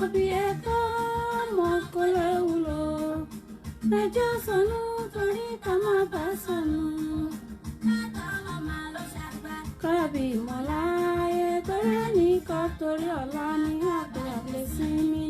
Obieta mokole ulo Mejo sonu tori kama basanu Kabi molaye tori ni tori ola ni ate blessing mi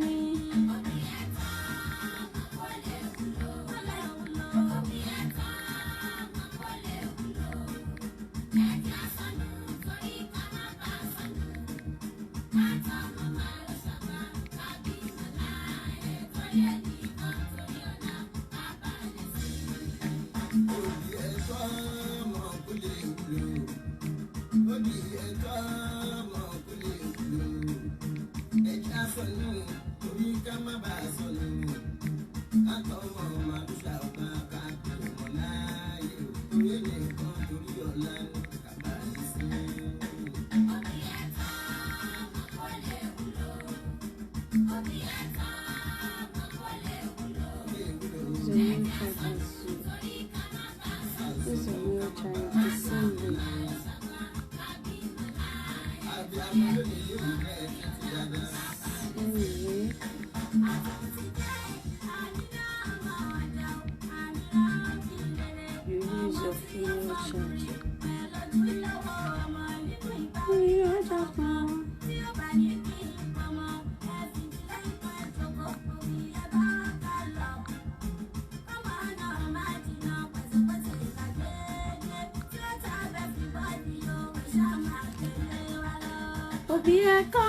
Obieta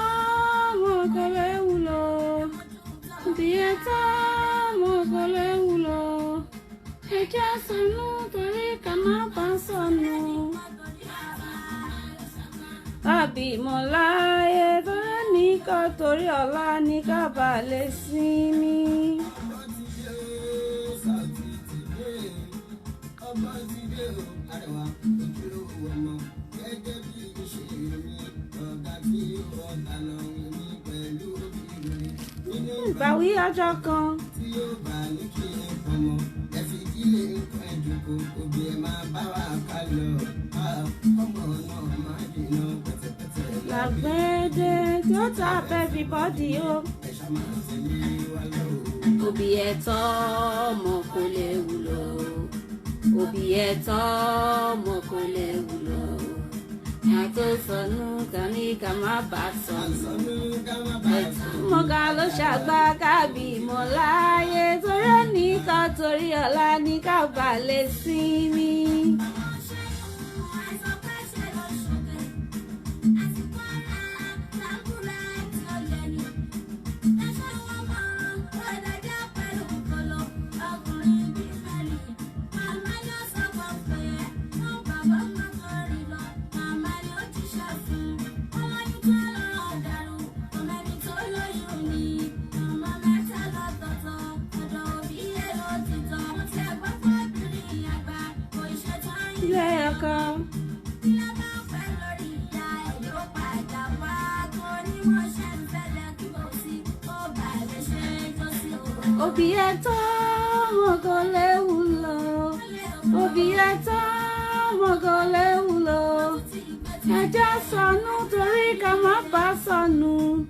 mokole ulo Obieta mokole ulo Eja sanu tori kama basanu Abi molaye tori ni tori ola ni ka bale simi Báwí ọjọ́ kan Làgbẹ́dẹ́ tí ó ta everybody o Obieta mokole ulo Obieta mokole ulo Ato sonu kani kama basonu Moga lo ṣàgbà kábì mọ́láyé torí ẹnìkan torí ọ̀la ní ká balẹ̀ sí mi. Obieta mokole ulo Obieta mokole ulo Eja sanu tori kama basanu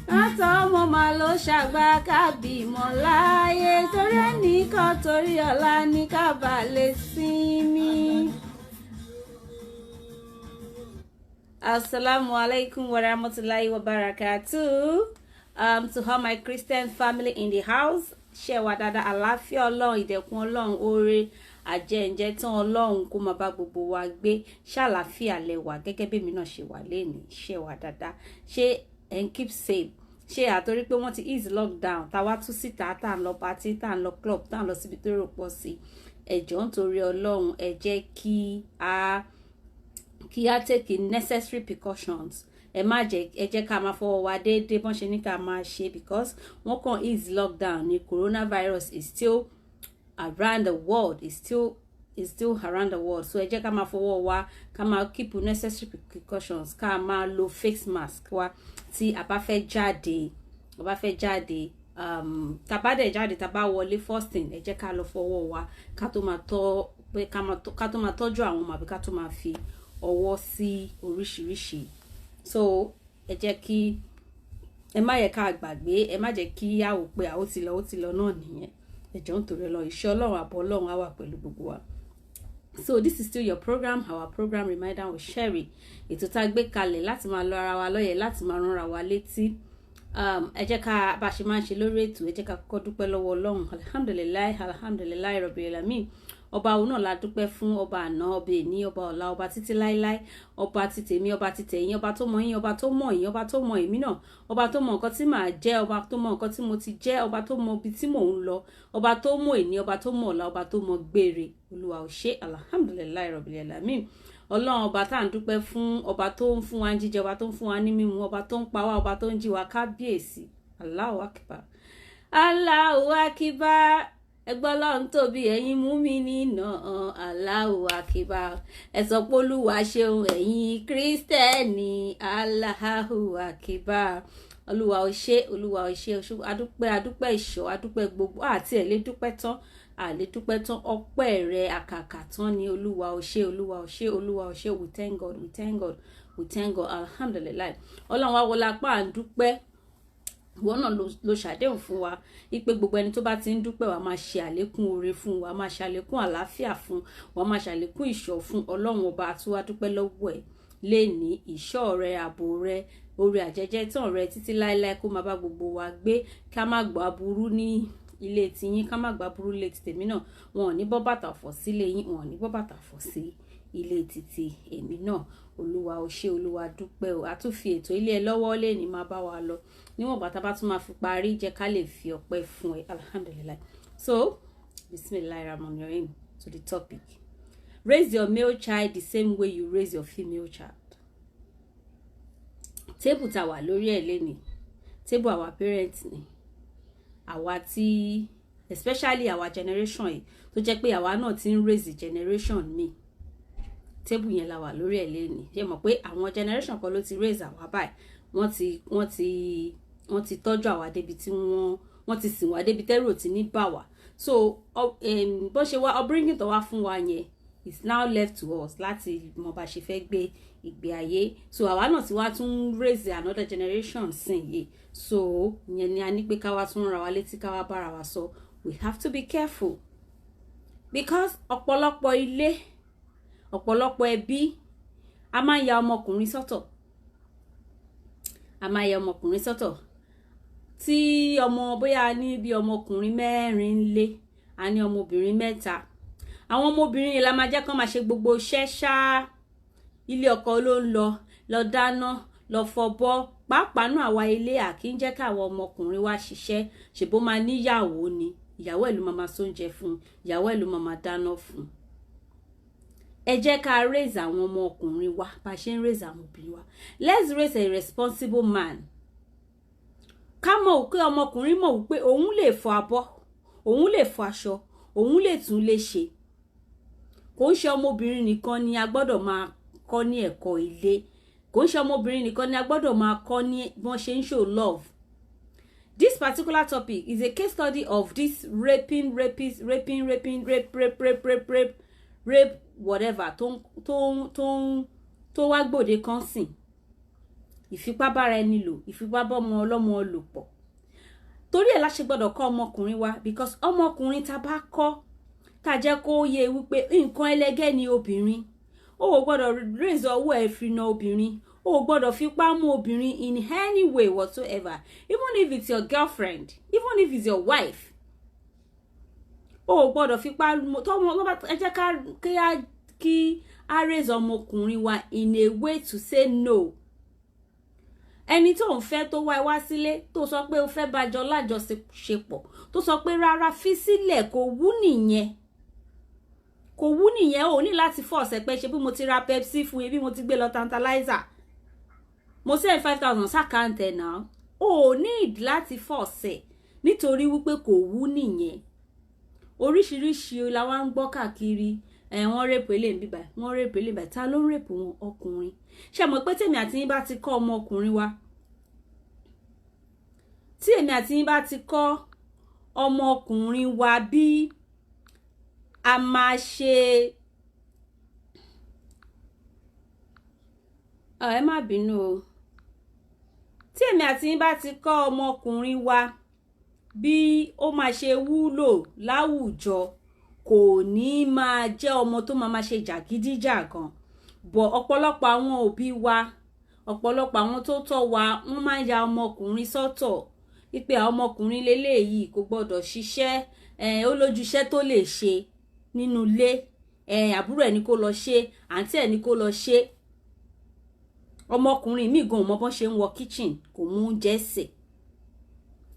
Ata ọmọ ma lo ṣàgbà kábì mọ́láyé torí ẹnìkan torí ọ̀la ní ká balẹ̀ sinmi. Assalamu alaikum wa rahmatullahi wa barakatuh. To all my Christian family in the house, ṣé wà dáadáa, àlàáfíà Ọlọ́run, ìdẹ̀kùn Ọlọ́run, oore àjẹǹjẹ tán Ọlọ́run kó máa bá gbogbo wa gbé. Ṣàlàáfíà lẹ́wà gẹ́gẹ́ bí mi náà ṣe wà lénìí. Ṣé wà dáadáa, ṣé and keep safe. Ṣé àtorí pé wọ́n ti ease lockdown tá wá tú síta tá ń lọ party tá ń lọ club tá ń lọ síbi tó rò pọ̀ sí. Ẹ jọ̀ọ́ nítorí Ọlọ́run ẹ jẹ́ kí a take necessary precautions. Ẹ má jẹ́ ẹ jẹ́ ká máa fọwọ́ wa déédéé bọ́n ṣe ní ká máa ṣe because wọ́n kàn ease lockdown ni coronavirus is still around the world, is still around the world. So ẹ jẹ́ ká máa fọwọ́ wa ká máa keep necessary precautions, ká máa lo face mask wa tí a bá fẹ́ jáde tá bá dẹ̀ jáde tá bá wọlé first thing ẹ jẹ́ ká lọ fọwọ́ wa ká tó máa tọ́jú àwọn ọmọ àbí ká tó máa fi ọwọ́ sí oríṣiríṣi. So ẹ jẹ́ kí ẹ má yẹ ká gbàgbé, ẹ má jẹ́ kí á wò pé ó ti lọ náà nìyẹn. Ẹ jọ̀ọ́ nítorí Ọlọ́run, ìṣẹ́ Ọlọ́run àbọ̀ Ọlọ́run á wà pẹ̀lú gbogbo wa. So this is still your program, our program Reminder with Sherry. Ètò tá gbé kalẹ̀ láti máa lọ ara wa lóye, láti máa rán ara wa létí. Ẹ jẹ́ ká bá ṣe máa ń ṣe lórí ètò, ẹ jẹ́ ká kọ́kọ́ dúpẹ́ lọ́wọ́ Ọlọ́run. Alhamdulillah Rabbil Alamin. Ọba òun náà la dúpẹ́ fún, ọba àná, ọba èní, ọba ọ̀la, ọba títí láíláí, ọba títèmi, ọba títẹ̀yìn, ọba tó mọ yín, ọba tó mọ yín, ọba tó mọ èmi náà, ọba tó mọ nǹkan tí màá jẹ́, ọba tó mọ nǹkan tí mo ti jẹ́, ọba tó mọ ibi tí mò ń lọ, ọba tó mọ èní, ọba tó mọ ọ̀la, ọba tó mọ gbére. Olúwa ò ṣe, alhamdulillah Rabbil Alamin. Ọlọ́run ọba tá à ń dúpẹ́ fún, ọba tó ń fún wa jíjẹ, ọba tó ń fún wa ní mímu, ọba tó ń pa wá, ọba tó ń jí wa, kábíyèsí. Allahu Akbar. Allahu Akbar. Ẹgbọ́n Ọlọ́run tóbi, ẹ̀yin mùmínì náà. Allahu Akbar. Ẹ sọ pé Olúwa ṣeun, ẹ̀yin Kristẹni. Allahu Akbar. Olúwa ò ṣe, Olúwa ò ṣe. Adúpẹ́ ìṣọ́, adúpẹ́ gbogbo, àti ẹ̀ lè dúpẹ́ tán, àlè dúpẹ́ tán, ọpẹ́ rẹ̀ àkàkà tán ni. Olúwa ò ṣe, Olúwa ò ṣe, Olúwa ò ṣe. We thank God, we thank God, we thank God. Alhamdulillah. Ọlọ́run wa wọlá pa à ń dúpẹ́. Wọ́n náà ló ṣàdéhùn fún wa wípé gbogbo ẹni tó bá ti ń dúpẹ́ wa máa ṣe àlékún oore fún wa, máa ṣe àlékún àlàáfíà fún wa, máa ṣe àlékún ìṣọ́ fún. Ọlọ́run ọba àti wá dúpẹ́ lọ́wọ́ ẹ̀ lénìí, ìṣọ́ rẹ, ààbò rẹ, oore àjẹjẹ tán rẹ títí láéláé kó máa bá gbogbo wa gbé. Ká má gbọ́ aburú ní ilé tiyín, ká má gbọ́ aburú ilé tèmi náà. Wọn ò ní bọ́ bàtà fọ̀ sílé yín, wọn ò ní bọ́ bàtà fọ̀ sí ilé títí èmi náà. Olúwa ò ṣe, Olúwa dúpẹ́ o. A tún fi ètò ilé ẹ lọ́wọ́ lénìí máa bá wa lọ. Níwọ̀n bàtà bá tún máa fi parí, jẹ́ ká lè fi ọpẹ́ fún ẹ. Alhamdulillah. So, Bismillahirrahmanirrahim, to the topic. Raise your male child the same way you raise your female child. Table tá wà lórí ẹ̀ lénìí. Table our parents ni. Àwa tí, especially our generation yìí, tó jẹ́ pé àwa náà ti ń raise generation mi. Table yẹn la wà lórí ẹ̀ lénìí. Ṣé mọ̀ pé àwọn generation kan ló ti raise àwa báyìí. Wọ́n ti tọ́jú àwa débi tí wọ́n ti sìn wá débi tẹ́rù ti ní bà wá. So bó ṣe wá upbringing tó wá fún wa yẹn is now left to us láti mọ bá ṣe fẹ́ gbé ìgbé ayé. So àwa náà ti wá tún raise another generation sìn yìí. So yẹn ni a ní pé ká wá tún ra wa létí, ká wá bára wa sọ. We have to be careful because ọ̀pọ̀lọpọ̀ ilé, ọ̀pọ̀lọpọ̀ ẹbí, a máa ya ọmọkùnrin sọ́tọ̀. A máa ya ọmọkùnrin sọ́tọ̀. Tí ọmọ bóyá ní bí ọmọkùnrin 4 lé, a ní ọmọbìnrin 3. Àwọn ọmọbìnrin yẹn la máa jẹ́ kán máa ṣe gbogbo iṣẹ́ ṣá. Ilé ọkọ ló ń lọ dáná, lọ fọbọ́. Pàápàá náà àwa ilé kì í jẹ́ káwọn ọmọkùnrin wá ṣiṣẹ́. Ṣèbó máa níyàwó ni. Ìyàwó ẹ̀ ló máa sóúnjẹ fún, ìyàwó ẹ̀ ló máa dáná fún. Ẹ jẹ́ ká raise àwọn ọmọkùnrin wa bá ṣe ń raise àwọn obìnrin wa. Let's raise a responsible man. Ká mọ̀ wípé ọmọkùnrin mọ̀ wípé òun lè fọ abọ́, òun lè fọ aṣọ, òun lè tún lè ṣe. Kò ń ṣe ọmọbìnrin nìkan ni a gbọ́dọ̀ máa kọ́ ní ẹ̀kọ́ ilé. Kò ń ṣe ọmọbìnrin nìkan ni a gbọ́dọ̀ máa kọ́ ní bí wọ́n ṣe ń show love. This particular topic is a case study of this rape, whatever tó wá gbòde kan sìn. Ìfipábára ẹni lò, ìfipábọ́mọ ọlọ́mọ lò pọ̀. Torí ẹ̀ la ṣe gbọ́dọ̀ kọ́ ọmọkùnrin wa because ọmọkùnrin tá bá kọ́, tá jẹ́ kó yé wípé nǹkan ẹlẹgẹ́ ni obìnrin. Ó gbọ́dọ̀ raise ọwọ́ ẹ̀ fi na obìnrin. Ó gbọ́dọ̀ fipá mú obìnrin in any way whatsoever. Even if it's your girlfriend, even if it's your wife. Ó gbọ́dọ̀ fipá ẹ jẹ́ kí a raise ọmọkùnrin wa in a way to say no. Ẹni tó ń fẹ́ tó wá sílé tó sọ pé ó fẹ́ bá jọ lájọṣepọ̀, tó sọ pé rárá fi sílẹ̀, kò wú nìyẹn. Kò wú nìyẹn. Ó ní láti force pé ṣe bí mo ti ra Pepsi fún yín, bí mo ti gbé lọ Tantalizer. Mo send 5,000 sákàǹtẹ̀ náà. Ó need láti force nítorí wípé kò wú nìyẹn. Oríṣiríṣi la wá ń gbọ́ káàkiri. Wọ́n rape eléyìí bíbá, wọ́n rape eléyìí bíbá. Ta ló ń rape wọn? Ọkùnrin. Ṣé mọ̀ pé tèmi àti yín bá ti kọ́ ọmọkùnrin wa, tí èmi àti yín bá ti kọ́ ọmọkùnrin wa bí a máa ṣe ẹ má bínú o. tí èmi àti yín bá ti kọ́ ọmọkùnrin wa bí ó máa ṣe wúlò láwùjọ, kò ní máa jẹ́ ọmọ tó máa ṣe jàgídíjàgan. Bọ̀ ọ̀pọ̀lọpọ̀ àwọn òbí wa, ọ̀pọ̀lọpọ̀ àwọn tó tọ́ wa, wọ́n máa ń ya ọmọkùnrin sọ́tọ̀ wípé ọmọkùnrin leléyìí kò gbọ́dọ̀ ṣiṣẹ́, ó lójúṣẹ́ tó lè ṣe nínú ilé, àbúrò ẹ̀ ní kó lọ ṣe, àǹtí ẹ̀ ní kó lọ ṣe. Ọmọkùnrin míì gan ò mọ bọ́n ṣe ń wọ kitchen, kò mú oúnjẹ sè,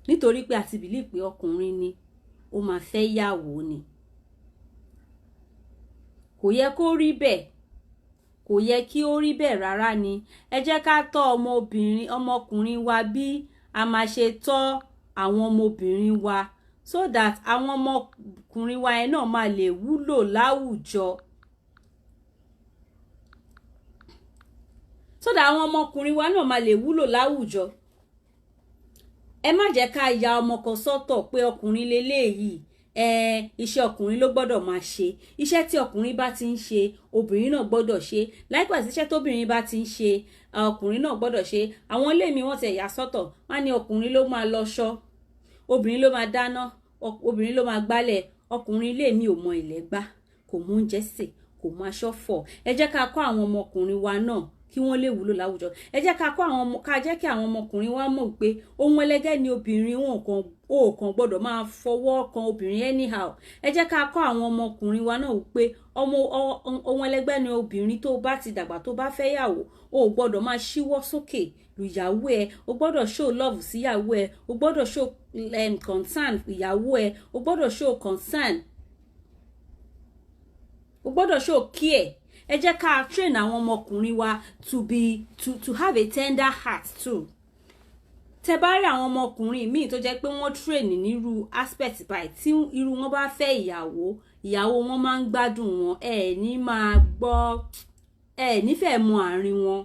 nítorí pé àti bìlí pé ọkùnrin ni ó máa fẹ́ yàwó ni. Kò yẹ kó rí bẹ́ẹ̀, kò yẹ kí ó rí bẹ́ẹ̀ rárá ni. Ẹ jẹ́ ká tọ́ ọmọkùnrin wa bí a máa ṣe tọ́ àwọn ọmọbìnrin wa, so that àwọn ọmọkùnrin wa yẹn náà máa lè wúlò láwùjọ. So that àwọn ọmọkùnrin wa náà máa lè wúlò láwùjọ. Ẹ má jẹ́ ká ya ọmọ kan sọ́tọ̀ pé ọkùnrin leléyìí, iṣẹ́ ọkùnrin ló gbọ́dọ̀ máa ṣe. Iṣẹ́ tí ọkùnrin bá ti ń ṣe, obìnrin náà gbọ́dọ̀ ṣe. Likewise, iṣẹ́ tóbìnrin bá ti ń ṣe, ọkùnrin náà gbọ́dọ̀ ṣe. Àwọn ilé mi wọ́n ti yà sọ́tọ̀, wọ́n ní ọkùnrin ló máa lọṣọ, obìnrin ló máa dáná, obìnrin ló máa gbálẹ̀. Ọkùnrin ilé mi ò mọ ilẹ̀ gbá, kò mú oúnjẹ sè, kò mú aṣọ fọ̀. Ẹ jẹ́ ká kọ́ àwọn ọmọkùnrin wa náà kí wọ́n lè wúlò láwùjọ. Ẹ jẹ́ ká jẹ́ kí àwọn ọmọkùnrin wa mọ̀ pé ohun ẹlẹgẹ́ ni obìnrin, wọn kàn gbọ́dọ̀ máa fọwọ́ kan obìnrin anyhow. Ẹ jẹ́ ká kọ́ àwọn ọmọkùnrin wa náà pé ohun ẹlẹgẹ́ ni obìnrin, tó bá ti dàgbà, tó bá fẹ́ yàwó, o gbọ́dọ̀ máa ṣíwọ́ sókè lu ìyàwó ẹ, o gbọ́dọ̀ show love sí ìyàwó ẹ, o gbọ́dọ̀ show concern ìyàwó ẹ, o gbọ́dọ̀ show concern, o gbọ́dọ̀ show care. Ẹ jẹ́ ká train àwọn ọmọkùnrin wa to have a tender heart too. Tẹ́ bá rí àwọn ọmọkùnrin míì tó jẹ́ pé wọ́n train nírú aspect báyìí, tí irú wọn bá fẹ́ ìyàwó wọn máa ń gbádùn wọn, ní máa gbọ́, nífẹ̀ẹ́ mọ àárín wọn,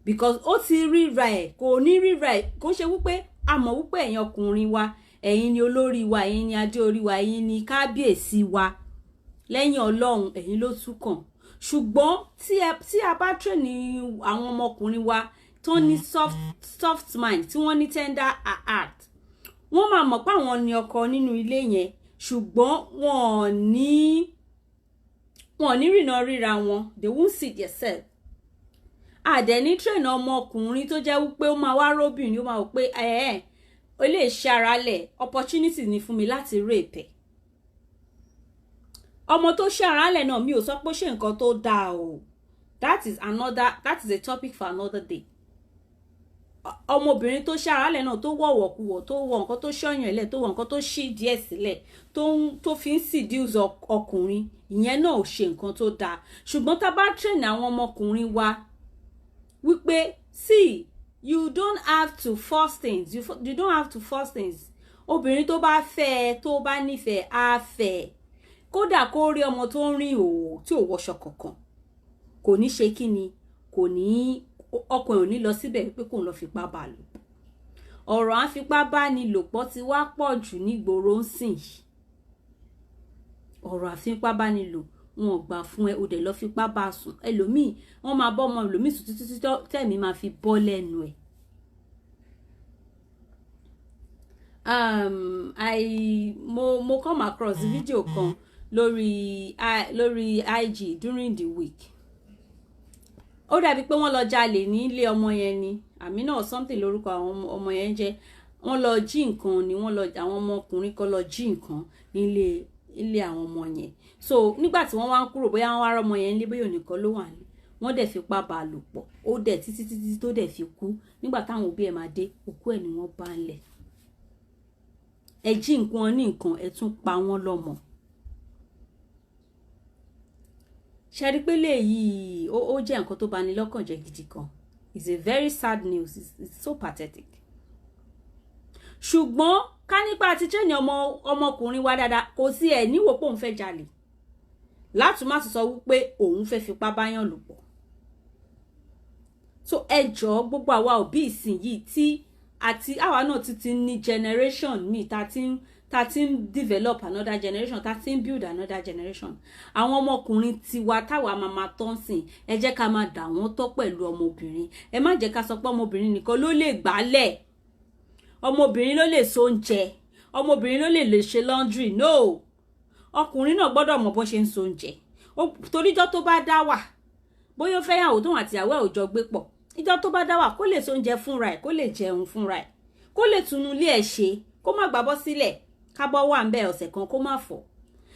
because ó ti ríra ẹ̀, kò ní ríra ẹ̀. Kò ṣe wípé a mọ̀ wípé ẹ̀yin ọkùnrin wa, ẹ̀yin ni olórí wa, ẹ̀yin ni adé orí wa, ẹ̀yin ni kábíyèsí wa, lẹ́yìn Ọlọ́run ẹ̀yin ló tún kàn. Ṣùgbọ́n tí a bá train àwọn ọmọkùnrin wa tó ní soft mind, tí wọ́n ní tender heart, wọ́n máa mọ̀ pé àwọn ni ọkọ nínú ilé yẹn, ṣùgbọ́n wọn ò ní rìnà ríra wọn, they won't see themselves. Àdẹ̀ní train ọmọkùnrin tó jẹ́ wípé ó máa wá róbìnrin, ó máa wò pé ó lè ṣe ara lẹ̀, opportunity ni fún mi láti rape ẹ̀. Ọmọ tó ṣe ara lẹ̀ náà, mi ò sọ pé ṣe nǹkan tó dáa o, that is a topic for another day. Ọmọbìnrin tó ṣe ara lẹ̀ náà, tó wọ̀wọ̀kuwọ̀, tó wọ nǹkan tó ṣọ́yàn ẹ̀lẹ̀, tó wọ nǹkan tó ṣí díẹ̀ sílẹ̀, tó fi ń seduce ọkùnrin, ìyẹn náà ò ṣe nǹkan tó dáa. Ṣùgbọ́n tá bá train àwọn ọmọkùnrin wa wípé, see, you don't have to force things, you don't have to force things. Obìnrin tó bá fẹ́, tó bá nífẹ̀ẹ́, á fẹ́. Kódà kó rí ọmọ tó ń rìn òwò tí ò wọṣọ kankan, kò ní ṣe kí ni, kò ní, ọkùnrin ò ní lọ síbẹ̀ pé kò ń lọ fipá bá lò. Ọ̀rọ̀ àfipá bá ni lòpọ̀ ti wá pọ̀ jù nígboro ń sìn. Ọ̀rọ̀ àfipá bá ni lò, wọn ò gbà fún ẹ, o dẹ̀ lọ fipá bá sùn. Ẹlòmíì, wọ́n máa bọ́ ọmọ ẹlòmíì sùn títí tẹ̀mí máa fi bọ́ lẹ́nu ẹ̀. Mo come across video kan lórí IG during the week. Ó dàbí pé wọ́n lọ jalè ní ilé ọmọ yẹn ni, Àmínà or something lórúkọ àwọn ọmọ yẹn jẹ́. Wọ́n lọ jí nǹkan ni, àwọn ọmọkùnrin kan lọ jí nǹkan nílé àwọn ọmọ yẹn. So nígbà tí wọ́n wá ń kúrò, bóyá wọ́n wá rọ́mọ yẹn nílé, bóyá nìkan ló wà ní, wọ́n dẹ̀ fipá bá lò pọ̀. Ó dẹ̀ títí tó dẹ̀ fi kú. Nígbà táwọn òbí ẹ̀ máa dé, òkú ẹ̀ ni wọ́n bá ń lẹ̀. Ẹ jí nǹkan ní nǹkan, ẹ tún pa wọ́n lọ́mọ. Ṣé rí pé léyìí ó jẹ́ nǹkan tó bani lọ́kàn jẹ́ gidi kan. It's a very sad news. It's so pathetic. Ṣùgbọ́n ká nípa àti train ọmọkùnrin wa dáadáa, kò sí ẹ̀ níwò pé òun fẹ́ jalè, láti má sọ wípé òun fẹ́ fipá báyàn lò pọ̀. So ẹ jọ̀ọ́, gbogbo àwa òbí ìsìn yìí tí àti àwa náà ti ní generation mi ta tá ti ń develop another generation, tá ti ń build another generation. Àwọn ọmọkùnrin tiwa táwa máa tán sìn, ẹ jẹ́ ká máa dà wọ́n tọ́ pẹ̀lú ọmọbìnrin. Ẹ má jẹ́ ká sọ pé ọmọbìnrin nìkan ló lè gbálẹ̀, ọmọbìnrin ló lè ṣoúnjẹ, ọmọbìnrin ló lè ṣe laundry. No, ọkùnrin náà gbọ́dọ̀ mọ̀ bó ṣe ń ṣoúnjẹ. Toríjọ́ tó bá dá wà, bóyá ó fẹ́ yàwó tóun àti ìyàwó ẹ̀ ò jọ gbé pọ̀, ìjọ́ tó bá dá wà kó lè ṣoúnjẹ fúnra ẹ̀, kó lè jẹun fúnra ẹ̀, kó lè tunu ilé ẹ̀ ṣe, kó má gbàbọ́ sílẹ̀ kábọ́ wà ń bẹ ọ̀sẹ̀ kan kó má fọ̀.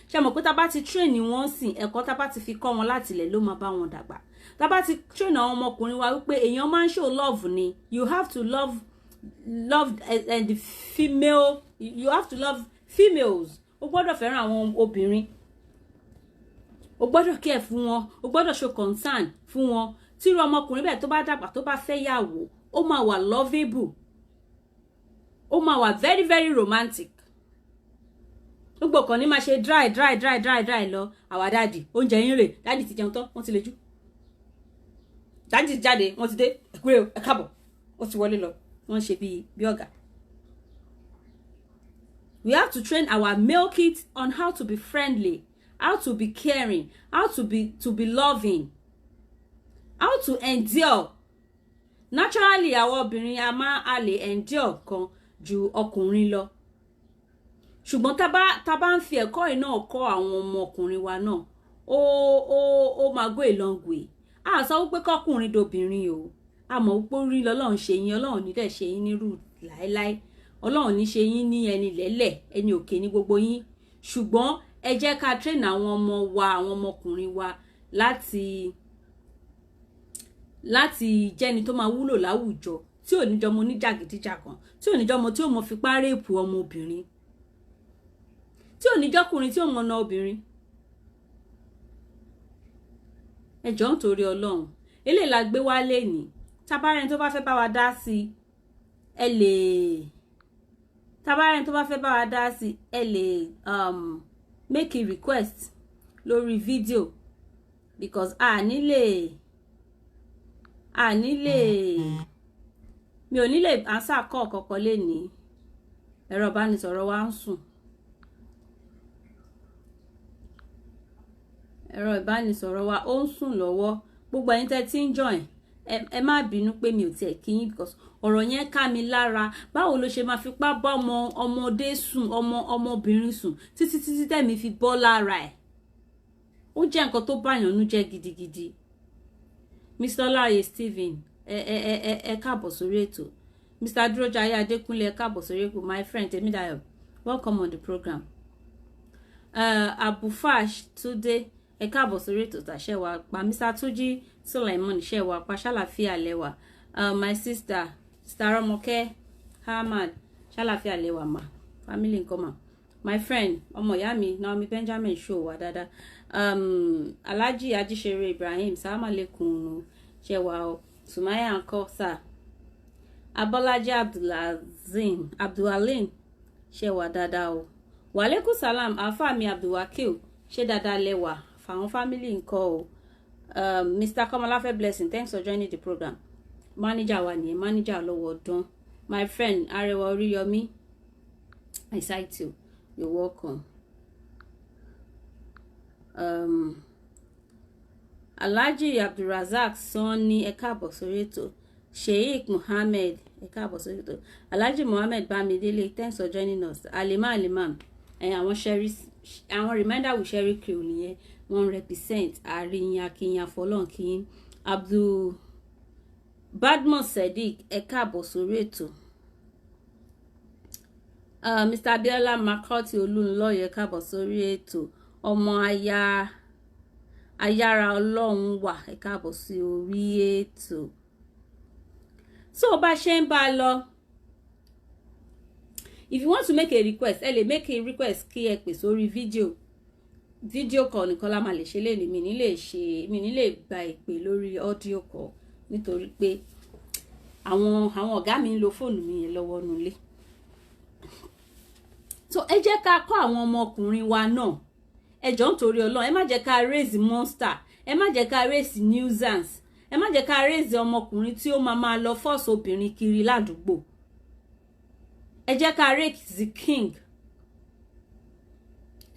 Ṣé mọ̀ pé tá bá ti train wọ́n sìn, ẹ̀kọ́ tá bá ti fi kọ́ wọn láti ilẹ̀ ló máa bá wọn dàgbà. Tá bá ti train àwọn ọmọkùnrin wa wípé èèyàn máa ń show love ni, you have to love and the female, you have to love females. O gbọ́dọ̀ fẹ́ràn àwọn obìnrin, o gbọ́dọ̀ care fún wọn, o gbọ́dọ̀ show concern fún wọn. Tí irú ọmọkùnrin bẹ́ẹ̀ tó bá dàgbà tó bá fẹ́ yàwó, ó máa wà lovable, ó máa wà very very romantic. Gbogbo kan ní máa ṣe dry lọ. Àwa dáàdì oúnjẹ yín rè, dáàdì ti jẹun tán, wọ́n ti lejú, dáàdì ti jáde, wọ́n ti dé, ẹ̀kúrẹ́ ẹ káàbọ̀, wọ́n ti wọlé lọ, wọ́n ṣe bí ọ̀gá. We have to train our male kids on how to be friendly, how to be caring, how to be loving, how to endure. Naturally, àwọn obìnrin a lè endure kan ju ọkùnrin lọ. Ṣùgbọ́n tá bá ń fi ẹ̀kọ́ yìí náà kọ́ àwọn ọmọkùnrin wa náà, ó máa go a long way. A sọ wípé kọ́kùnrin dobìnrin o, a mọ̀ wípé orí lọ́lọ́run ṣe yín, Ọlọ́run ní dẹ̀ ṣe yín nírú láéláé. Ọlọ́run ní ṣe yín ní ẹni lẹ́lẹ̀, ẹni òkè ní gbogbo yín. Ṣùgbọ́n ẹ jẹ́ ká train àwọn ọmọ wa, àwọn ọmọkùnrin wa láti jẹ́ni tó máa wúlò láwùjọ, tí ò ní jọmọ oníjàgídíjàgan, tí ò ní jọmọ tí ò mọ fipá rèpù ọmọbìnrin, tí ò ní jọkùnrin tí ò mọ na obìnrin. Ẹ jọ̀ọ́ nítorí Ọlọ́run, eléyìí la gbé wá lénìí. Tabarẹ́ni tó bá fẹ́ bá wa dá sí, ẹ lè tabarẹ́ni tó bá fẹ́ bá wa dá sí, ẹ lè make a request lórí video, because mi ò ní lè answer call kankan lénìí. Ẹ̀rọ ìbánisọ̀rọ̀ wa ń sùn. Ẹ̀rọ ìbánisọ̀rọ̀ wa ó ń sùn lọ́wọ́. Gbogbo ẹ̀yin tẹ́ tí ń join, ẹ má bínú pé mi ò tiẹ̀ kí yín, because ọ̀rọ̀ yẹn ká mi lára. Báwo ló ṣe máa fipá bá ọmọdé sùn, ọmọbìnrin sùn títí tẹ́mi fi bọ́ lára ẹ̀? Ó jẹ́ nǹkan tó báyàn nú jẹ́ gidigidi. Mr. Olaye Stephen, ẹ káàbọ̀ sórí ètò. Mr. Dúrójayé Adékúnlé, ẹ káàbọ̀ sórí ètò. My friend Temidayo, welcome on the program. Abufash Túndé, ẹ káàbọ̀ sórí ètò tàṣẹwà pa. Mr. Túnjí Suleiman ṣẹwà pa, ṣàlàfíà lẹ́wà. My sister Romoke Hamad, ṣàlàfíà lẹ́wà ma, family nǹkan ma. My friend ọmọ ìyá mi Naomi Benjamin show wa dáadáa. Alhaji Ajíṣeré Ibrahim, salaam alaikum ṣẹwà o. Sumaya ńkọ́ sà. Abọ́lájí Abdulalim ṣẹwà dáadáa o. Wàlékún salam àfáà mi Abdulwakil, ṣé dáadáa lẹ́wà, fáwọn family ńkọ́ o. Mr. Komolafe Blessing, thanks for joining the program. Manager wa nìyẹn, manager lọ́wọ́ ọdún. My friend Arẹwà Oríyọmí, I cite you, you're welcome. Alhaji Abdulrazak Sanni, ẹ káàbọ̀ sórí ètò. Sheikh Muhammad, ẹ káàbọ̀ sórí ètò. Alhaji Muhammad Bamidele, thanks for joining us. Alimam, àwọn reminder with Sherry crew nìyẹn, wọ́n represent àríyìn akínyìn àfọlọ́nkíyìn. Abdul Badmus Sadiq, ẹ káàbọ̀ sórí ètò. Mr. Abiola Makoti Olúnlọ́yọ̀, ẹ káàbọ̀ sórí ètò. Ọmọ ayára Ọlọ́run wà, ẹ káàbọ̀ sí orí ètò. So bá ṣe ń bá lọ, if you want to make a request, ẹ lè make a request kí ẹ pè sórí video call nìkan la máa lè ṣe lénìí. mi ní lè gba ìpè lórí audio call nítorí pé àwọn ọ̀gá mi ń lo fóònù mi yẹn lọ́wọ́ nulẹ̀. So ẹ jẹ́ ká kọ́ àwọn ọmọkùnrin wa náà, ẹ jọ̀ọ́ nítorí Ọlọ́run, ẹ má jẹ́ ká raise monster, ẹ má jẹ́ ká raise nuisance, ẹ má jẹ́ ká raise ọmọkùnrin tí ó máa lọ force obìnrin kiri ládùúgbò. Ẹ jẹ́ ká raise the king,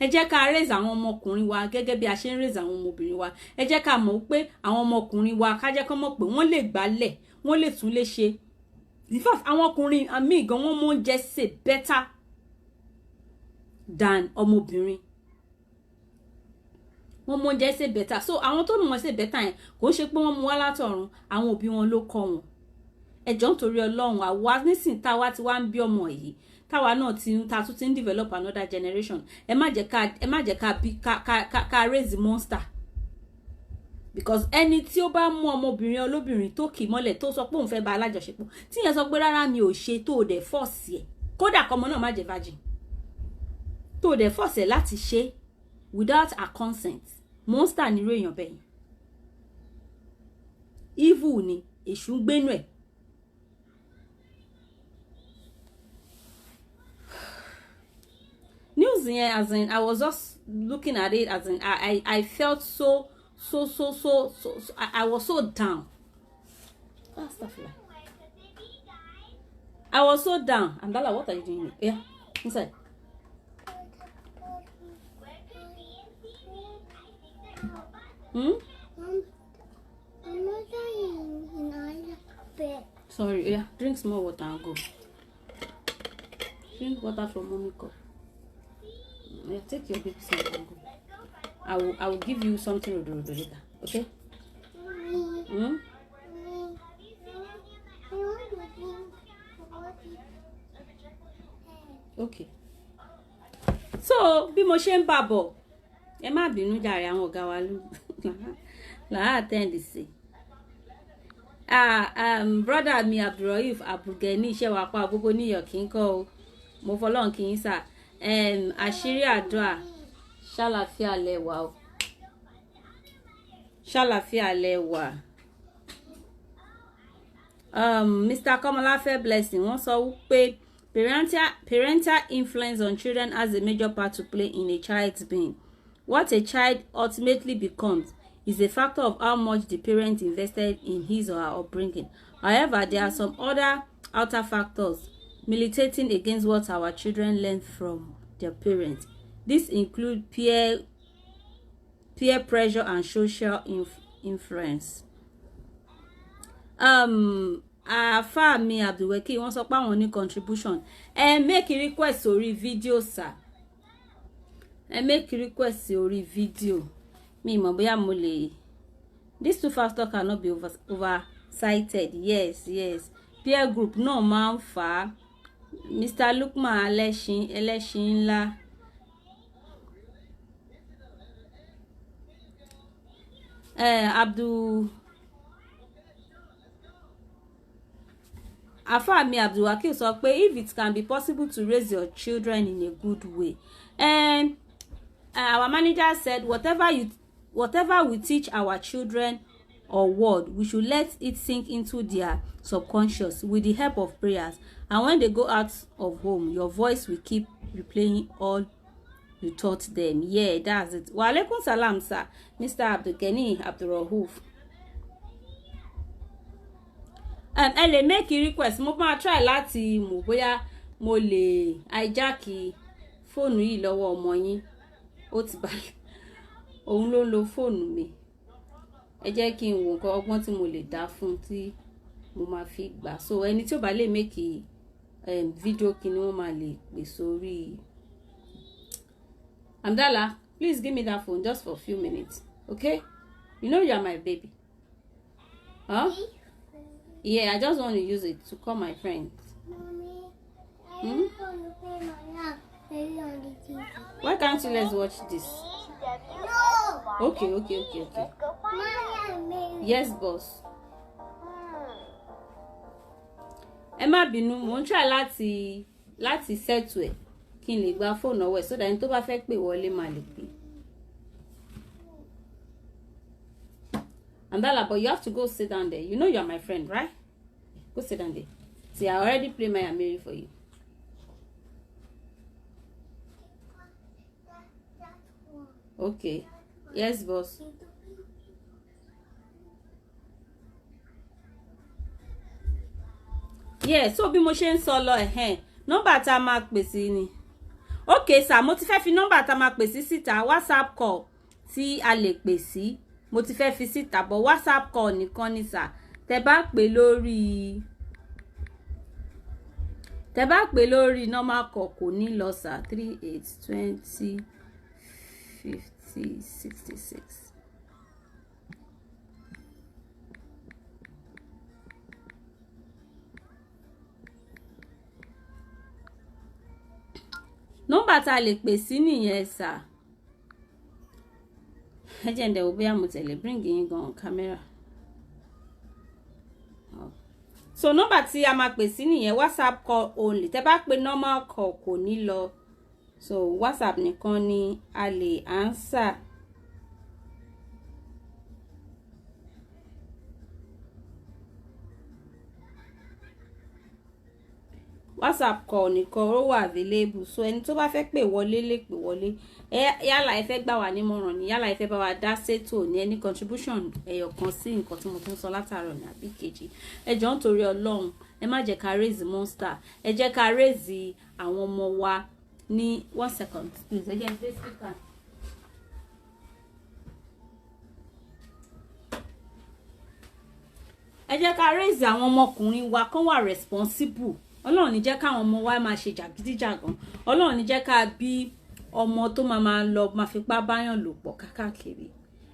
ẹ jẹ́ ká raise àwọn ọmọkùnrin wa gẹ́gẹ́ bí a ṣe ń raise àwọn ọmọbìnrin wa. Ẹ jẹ́ ká mọ̀ pé àwọn ọmọkùnrin wa ká jẹ́ kó mọ̀ pé wọ́n lè gbálẹ̀, wọ́n lè tún lè ṣe. In fact, àwọn ọkùnrin àmì gan wọ́n mọ̀ oúnjẹ ṣe better than ọmọbìnrin. Wọ́n mọ̀ oúnjẹ ṣe better. So àwọn tó mọ̀ ṣe better yẹn kò ṣe pé wọ́n mú wá látọ̀run, àwọn òbí wọn ló kọ́ wọn. Ẹ jọ̀ọ́ nítorí Ọlọ́run, àwa nísìn táwa ti wá ń bí ọmọ yìí, táwa náà ta tún ti ń develop another generation. Ẹ má jẹ́ ká raise monster. Because ẹni tí ó bá mú ọmọbìnrin olóbìnrin tó kì mọ́lẹ̀ tó sọ pé òun fẹ́ bá alájọṣepọ̀, tí yẹn sọ pé rárá mi ò ṣe, tó dẹ̀ force ẹ̀, kódà kọ́mọ náà má jẹ́ virgin, tó dẹ̀ force ẹ̀ láti ṣe without her consent, monster nírú èèyàn bẹ́ẹ̀ yẹn. Evil ni, èṣù ń gbénú ẹ̀. News yẹn, as in, I was just looking at it, as in, I felt so I was so down. Oh, stuff like. I was so down. Andala, what are you doing? Yeah, inside. I'm not in bed. Sorry, yeah, drink some water and go. Drink water from mommy cup. Yeah, take your baby seat and go. I will give you something later, okay? Okay. So bí mo ṣe ń bá bọ̀, ẹ má bínú jàre àwọn ọ̀gá wa la attend sí. Brother mi Abdulrauf Abdulgani iṣẹ́ wa pa gbogbo New York ńkọ́ o. Mo fọlọ́run kí yín sà. Àṣírí àdúrà ṣàlàfíà lẹ́wà o. Ṣàlàfíà lẹ́wà. Mr. Komolafe Blessing wọ́n sọ wípé parental influence on children has a major part to play in a child's being. What a child ultimately becomes is a factor of how much the parent invested in his or her upbringing. However, there are some other outer factors militating against what our children learn from their parents. This include peer pressure and social influence. Àfáà mi Abdulweki wọ́n sọ pé àwọn ní contribution. Make request orí video sir. Make request orí video. Mi mọ̀ bóyá mo lè. These two factors cannot be oversighted. Yes. Peer group náà máa ń fà á. Mr. Lukman ẹlẹ́ṣin ńlá. Àfáà mi Abdulwakil sọ pé if it can be possible to raise your children in a good way. Our manager said whatever we teach our children or word, we should let it sink into their subconscious with the help of prayers. And when they go out of home, your voice will keep replaying all you taught them. Yeah, that's it. Wa alaikum salam, sir. Mr. Abdulgani Abdulrauf. Ẹ lè make request. Mo máa try láti mọ̀ bóyá mo lè hijack fóònù yìí lọ́wọ́ ọmọ yín. Ó ti balẹ̀. Òun ló ń lo fóònù mi. Ẹ jẹ́ kí n wo nǹkan ọgbọ́n tí mo lè dá fún tí mo máa fi gbà. So ẹni tí ó bá lè make video kí ni wọ́n máa lè pè sórí. Amdala, please give me that phone just for a few minutes, okay? You know you are my baby. Huh? Yeah, I just want to use it to call my friends. Mommy, I want to play my lap on the TV. Why can't you let's watch this? No! Okay. Mommy, Yes, boss. Ẹ má bínú, mo ń try láti settle ẹ̀ kí n lè gba phone ọwọ́ ẹ̀ so that ẹni tó bá fẹ́ pè wọlé máa lè pè. Andala, but you have to go sit down there. You know you are my friend, right? Go sit down there. See, I already played my Amiri for you. Okay. Yes, boss. Yeah, so bí mo ṣe ń sọ lọ nọ́mbà tá máa pè sí ni Okay sir, mo ti fẹ́ fi nọ́mbà tá máa pè sí síta, WhatsApp call tí a lè pè sí mo ti fẹ́ fi síta, but WhatsApp call nìkan ni sir. Tẹ́ bá pè lórí normal call kò ní lọ sir. 3820 50 66. Nọ́mbà tá lè pè sí nìyẹn sir. Ẹ jẹ́ ǹdẹ̀ wo bóyá mo tẹ̀lé bring in gan camera. So nọ́mbà tí a máa pè sí nìyẹn, WhatsApp call only. Tẹ́ bá pè normal call kò ní lọ. So WhatsApp nìkan ni a lè answer. WhatsApp call nìkan ó wà available, so ẹni tó bá fẹ́ pè wọlé lè pè wọlé. Yálà ẹ fẹ́ gbà wá nímọ̀ràn ni, yálà ẹ fẹ́ bá wa dá sétò ní any contribution ẹyọkan sí nǹkan tí mo tún sọ látàárọ̀ ní àbí kejì. Ẹ jọ̀ọ́ nítorí Ọlọ́run ẹ má jẹ́ ká raise monster, ẹ jẹ́ ká raise àwọn ọmọ wa ní 1 second please. Ẹ jẹ́ n speaker. Ẹ jẹ́ ká raise àwọn ọmọkùnrin wa kán wà responsible. Ọlọ́run ní jẹ́ káwọn ọmọ wa máa ṣe jàgídíjàgan. Ọlọ́run ní jẹ́ ká bí ọmọ tó máa lọ máa fipá báyàn lò pọ̀ káàkiri.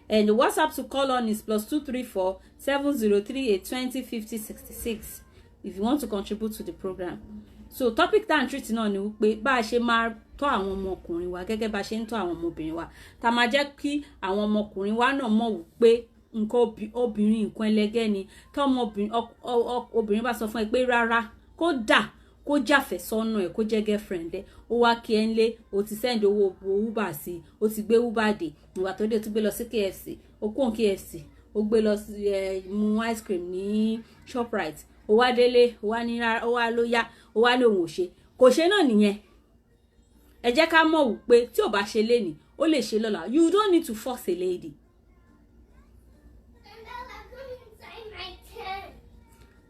And the WhatsApp to call on is +234 7038 20 50 66 if you want to contribute to the program. So topic tá à ń treat náà ni wípé bá a ṣe máa tọ́ àwọn ọmọkùnrin wa gẹ́gẹ́ bá a ṣe ń tọ́ àwọn ọmọbìnrin wa. Tá máa jẹ́ kí àwọn ọmọkùnrin wa náà mọ̀ wípé nǹkan obìnrin nǹkan ẹlẹgẹ́ ni. Tí obìnrin bá sọ fún ẹ pé rárá, kódà kó jáfẹ́ sọ́nà ẹ̀ kó jẹ́ girlfriend ẹ̀ ó wá kí ẹ ń lé o ti send owó Uber sí o ti gbé Uber dé ìwà tó dé o ti gbé lọ sí KFC o kó KFC o gbé lọ sí mu ice cream ní Shoprite o wá délé o wá ní o wá ló yá o wá lóhun ò ṣe kò ṣe náà nìyẹn. Ẹ jẹ́ ká mọ̀ wípé tí ò bá ṣe lénìí ó lè ṣe lọ́la. You don't need to force a lady.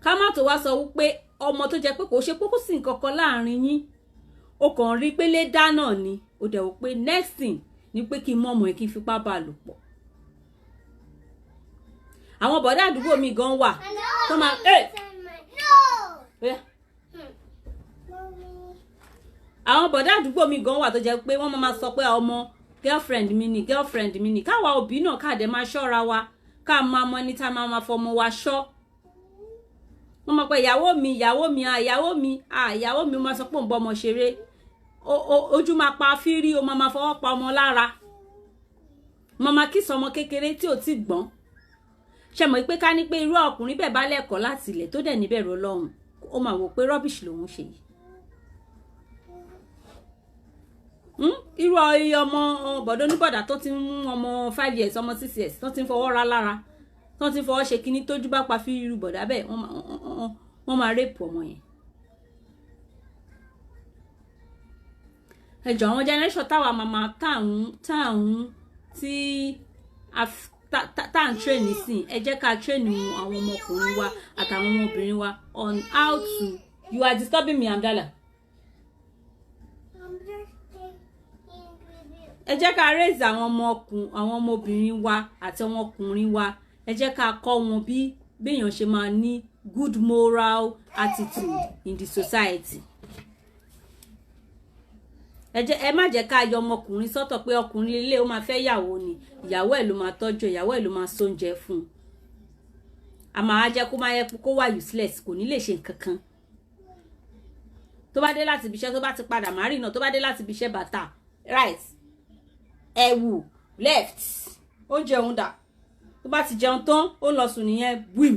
Ká má tó wá sọ wípé ọmọ tó jẹ́ pé kò ṣe pé kò sí nǹkan kan láàrin yín ó kàn rí pé lé dá náà ni ó dẹ̀ wò pé next thing ni pé kí n mọ ọmọ ẹ̀ kí n fipá bá lò pọ̀. Àwọn bọ̀dá àdúgbò mi gan wà tó máa àwọn bọ̀dá àdúgbò mi gan wà tó jẹ́ pé wọ́n máa sọ pé ọmọ girlfriend mi ni káwa òbí náà káàdé máa ṣọ́ra wa ká máa mọ ní tá máa fọmọ wa ṣọ́. Wọ́n máa pẹ́ ìyàwó mi máa sọ pé ń bọ́ ọmọ ṣeré ojú máa pa fírí o máa fọwọ́ pa ọmọ lára máa kí sọmọ kékeré tí ò tí gbọ́n. Ṣé mọ̀ pé ká ní pé irú ọkùnrin bẹ́ẹ̀ bá lẹ́kọ̀ọ́ láti ilẹ̀ tó dẹ̀ níbẹ̀rù Ọlọ́run ó máa wò pé rubbish lòun ṣe yìí. Irú ọmọ bọ̀dọ̀ oníbọ̀dà tó ti ń mú ọmọ 5 years ọmọ 6 years tó ti ń fọwọ́ ra lára tó ti fọwọ́ ṣe kíní tójú bá pa fí irú bọ̀dá bẹ́ẹ̀ wọ́n máa rèpù ọmọ yẹn. Ẹ jọ̀ọ́ àwọn generation táwa màmá táwọn tí tá à ń train nísìn ẹ jẹ́ ká train àwọn ọmọkùnrin wa àtàwọn ọmọbìnrin wa on how to. You are disturbing me, Amdala. Ẹ jẹ́ ká raise àwọn ọmọbìnrin wa àti àwọn ọkùnrin wa. Ẹ jẹ́ ká kọ́ wọn bí béèyàn ṣe máa ní good moral attitude in the society. Ẹ má jẹ́ ká yọ ọmọkùnrin sọ́tọ̀ pé ọkùnrin ilé ó máa fẹ́ ìyàwó ni ìyàwó ẹ̀ ló máa tọ́jú ìyàwó ẹ̀ ló máa sóúnjẹ fún un. A máa jẹ́ kó máa yẹ kó wà useless kò ní lè ṣe nǹkan kan. Tó bá dé láti ibiṣẹ́ tó bá ti padà márì náà tó bá dé láti ibiṣẹ́ bàtà right ẹ̀wù left ó jẹun dà tó bá ti jẹun tán ó lọ sùn nìyẹn wim.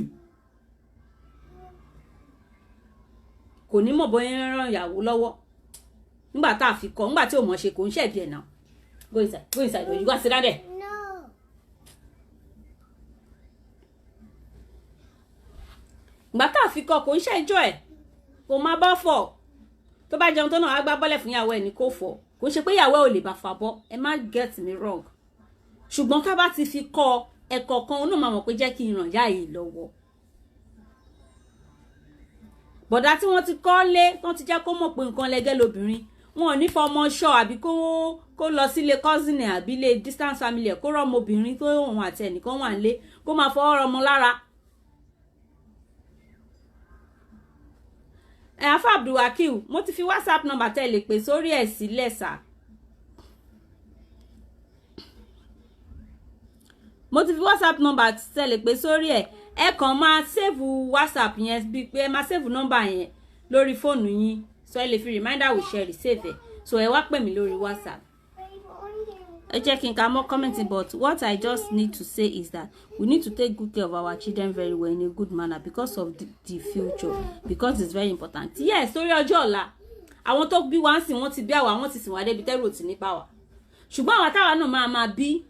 Kò ní mọ̀ bóyá ràn ìyàwó lọ́wọ́ nígbà tá a fi kọ́ nígbà tí ò mọ̀ ṣe kò ń ṣẹ̀bi ẹ̀ náà. Go inside you go sit down there. Nígbà tá a fi kọ́ kò ń ṣẹjọ́ ẹ̀ kò má bá fọ̀ tó bá jẹun tán náà á gbá bọ́lẹ̀ fún ìyàwó ẹ̀ ní kò fọ̀ kò ń ṣe pé ìyàwó ẹ̀ ò lè bá fà bọ́ ẹ má get me wrong ṣùgbọ́n ká bá ti fi kọ́ ẹ̀kọ́ kan náà máa mọ̀ pé jẹ́ kí n ràn yá yìí lọ́wọ́. Bọ̀dá tí wọ́n ti kọ́ lé wọ́n ti jẹ́ kó mọ̀ pé nǹkan lẹ́gẹ́ lobìnrin wọn ò ní fọmọ ṣọ́ àbí kó lọ sílé cousin àbí ilé distance family kó rọ ọmọbìnrin tó òun àti ẹnìkan wà nílé kó máa fọwọ́ rọmọ lára. Afa Abdulwakil mo ti fi WhatsApp number tẹ́ lè pè sórí ẹ̀ sílẹ̀ sà. Mo ti fi WhatsApp number tẹ́ lè pè sórí ẹ̀ ẹ kàn máa save WhatsApp yẹn bí pé ẹ máa save number yẹn lórí fóònù yín so ẹ lè fi reminder we share save ẹ so ẹ wá pè mí lórí WhatsApp. Ẹ jẹ́ kí n ka mọ́ commenting, but what I just need to say is that we need to take good care of our children very well in a good manner because of the future, because it's very important. Yes, torí ọjọ́ ọ̀la àwọn tó bí wá ń sìn wọ́n ti bí àwa wọ́n ti sìn wá débi tẹ́rù ò ti nípa wa ṣùgbọ́n àwọn táwa náà máa bí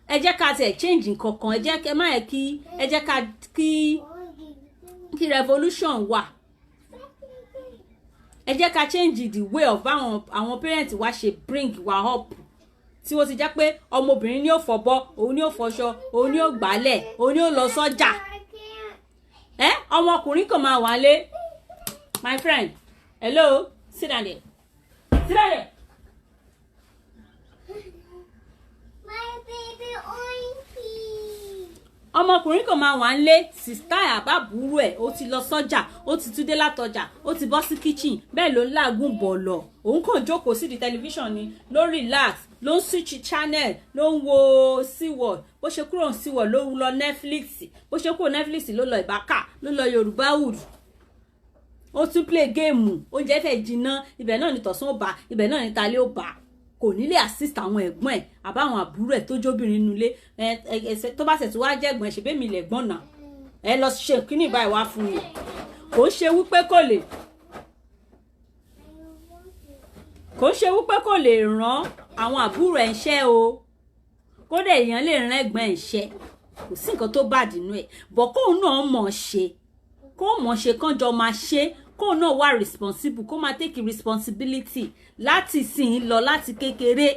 ẹ jẹ́ ká tẹ̀ change nǹkan kan ẹ jẹ́ kẹ́ má yẹ kí ẹ jẹ́ ká kí revolution wà ẹ jẹ́ ká change the way of àwọn parents wa ṣe bring wa up tí wọ́n ti jẹ́ pé ọmọbìnrin ni ó fọ̀bọ́ òun ni ó fọṣọ òun ni ó gbálẹ̀ òun ni ó lọ sọ́jà ọmọkùnrin kò máa wà lé. My friend, hello, sit down there. Sit down there. My baby oinky. Ọmọkùnrin kò máa wà nílé sista àbábúrú ẹ̀ ó ti lọ sọ́jà ó ti túdé látọjà ó ti bọ́ sí kitchen bẹ́ẹ̀ ló ń làágùn bọ̀ lọ òun kàn jókòó sí di tẹlifíṣàn ni ló relax ló ń switch channel ló ń wo SeaWorld bó ṣe kúrò SeaWorld ló ń lọ Netflix bó ṣe kúrò Netflix ló lọ Ìbákà ló lọ Yorùbáwood ó tún play game oúnjẹ fẹ́ jiná ibẹ̀ náà ni tọ̀sán ó bá ibẹ̀ náà ni talẹ́ ó bá kò nílé assist àwọn ẹ̀gbọ́n ẹ̀ àbáwọn àbúrò ẹ̀ tó jóbìnrin nulé tó bá ṣẹ̀ tí wàá jẹ́ ẹ̀gbọ́n ẹ̀ ṣe bẹ́ẹ̀ mi lẹ̀gbọ́n náà ẹ lọ ṣe kíní báyìí wá fún mi kò ń ṣe wípé kò lè ràn àwọn àbúrò ẹ̀ ń ṣẹ́ o kódà èèyàn lè rán ẹ̀gbọ́n ẹ̀ ń ṣẹ́ kò sí nǹkan tó bá dínú ẹ̀ bọ̀ kóun náà mọ̀ ṣe kán jọ máa ṣe kóun náà wà responsible kó máa take responsibility láti sìn lọ láti kékeré.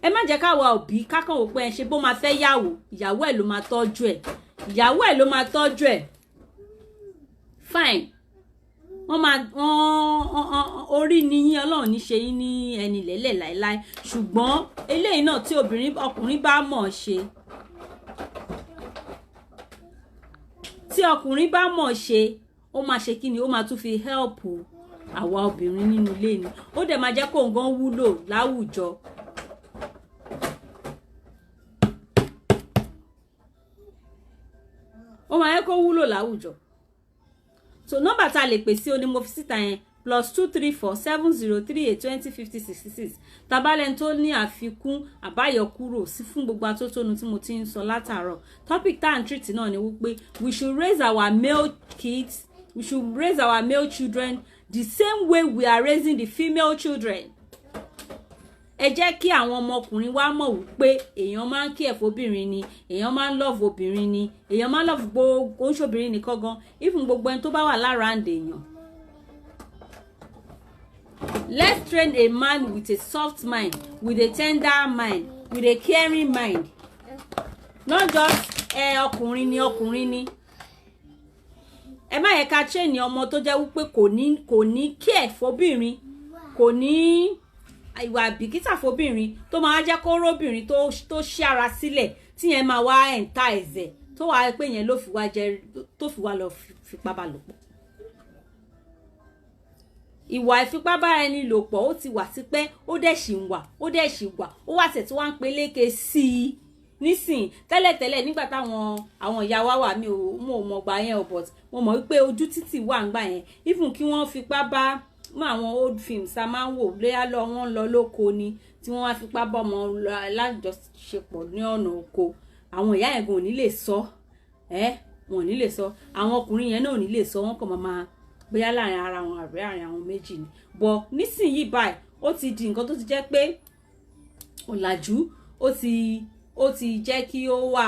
Ẹ má jẹ́ káwa òbí kákan wò pé ẹ ṣe bó máa fẹ́ ìyàwó ẹ̀ ló máa tọ́jú ẹ̀ fine orí ni yín Ọlọ́run ní ṣe yín ní ẹni lẹ́lẹ̀ láéláé ṣùgbọ́n eléyìí náà tí ọkùnrin bá mọ̀ ṣe ó máa ṣe kí ni ó máa tún fi help àwa obìnrin nínú ilé ni ó dẹ̀ máa jẹ́ kó nǹkan wúlò láwùjọ. Ó máa yẹ kó wúlò láwùjọ. So nọ́mbà tá lè pè sí o ní mo fi síta yẹn +234 7038 20 50 66 tabalẹ̀ tó ní àfikún àbáyọkúrò sí fún gbogbo atótónu tí mo ti ń sọ látàárọ̀. Topic tá à ń treat náà ni wípé we should raise our male kids, we should raise our male children the same way we are raising the female children. Ẹ jẹ́ kí àwọn ọmọkùnrin wa mọ̀ wípé èèyàn máa ń kí ẹ̀fọ́ obìnrin ni èèyàn máa ń love obìnrin ni èèyàn máa ń love gbogbo oṣobìnrin nìkan gan even gbogbo ẹni tó bá wà lára àǹdè èèyàn. Let's train a man with a soft mind, with a tender mind, with a caring mind. Not just ọkùnrin ni. Ẹ má yẹ ká train ọmọ tó jẹ́ wípé kò ní care fóbìnrin, kò ní ìwà bìkítà fóbìnrin tó máa jẹ́ kó róbìnrin tó ṣí ara sílẹ̀ tí yẹn máa wá entice tó wà pé yẹn ló fi wá lọ fipá bá lò pọ̀. Ìwà ìfipábára ẹni lò pọ̀ ó ti wà tipẹ́ ó dẹ̀ ṣì wà ó wà tẹ̀ tí wọ́n ń peléke sí i nísìn tẹ́lẹ̀tẹ́lẹ̀ nígbà táwọn ìyá wa wà mí ò mọ̀ gbà yẹn ò but mo mọ̀ wípé ojú títì wà ń gbà yẹn even kí wọ́n fipá bá mọ àwọn old films a máa ń wò léyà lọ wọ́n lọ lóko ni tí wọ́n wá fipá bá ọmọ alájọṣepọ̀ ní ọ̀nà oko àwọn ìyá yẹn gan ò ní lè sọ wọn ò ní lè sọ àwọn ọkùnrin yẹn náà ò ní lè sọ wọn kàn máa bóyá láàrin ara wọn àbí àárín àwọn méjì ni bọ̀ nísìnyìí báyìí ó ti di nǹkan tó ti jẹ́ pé ọ̀làjú ó ti jẹ́ kí ó wà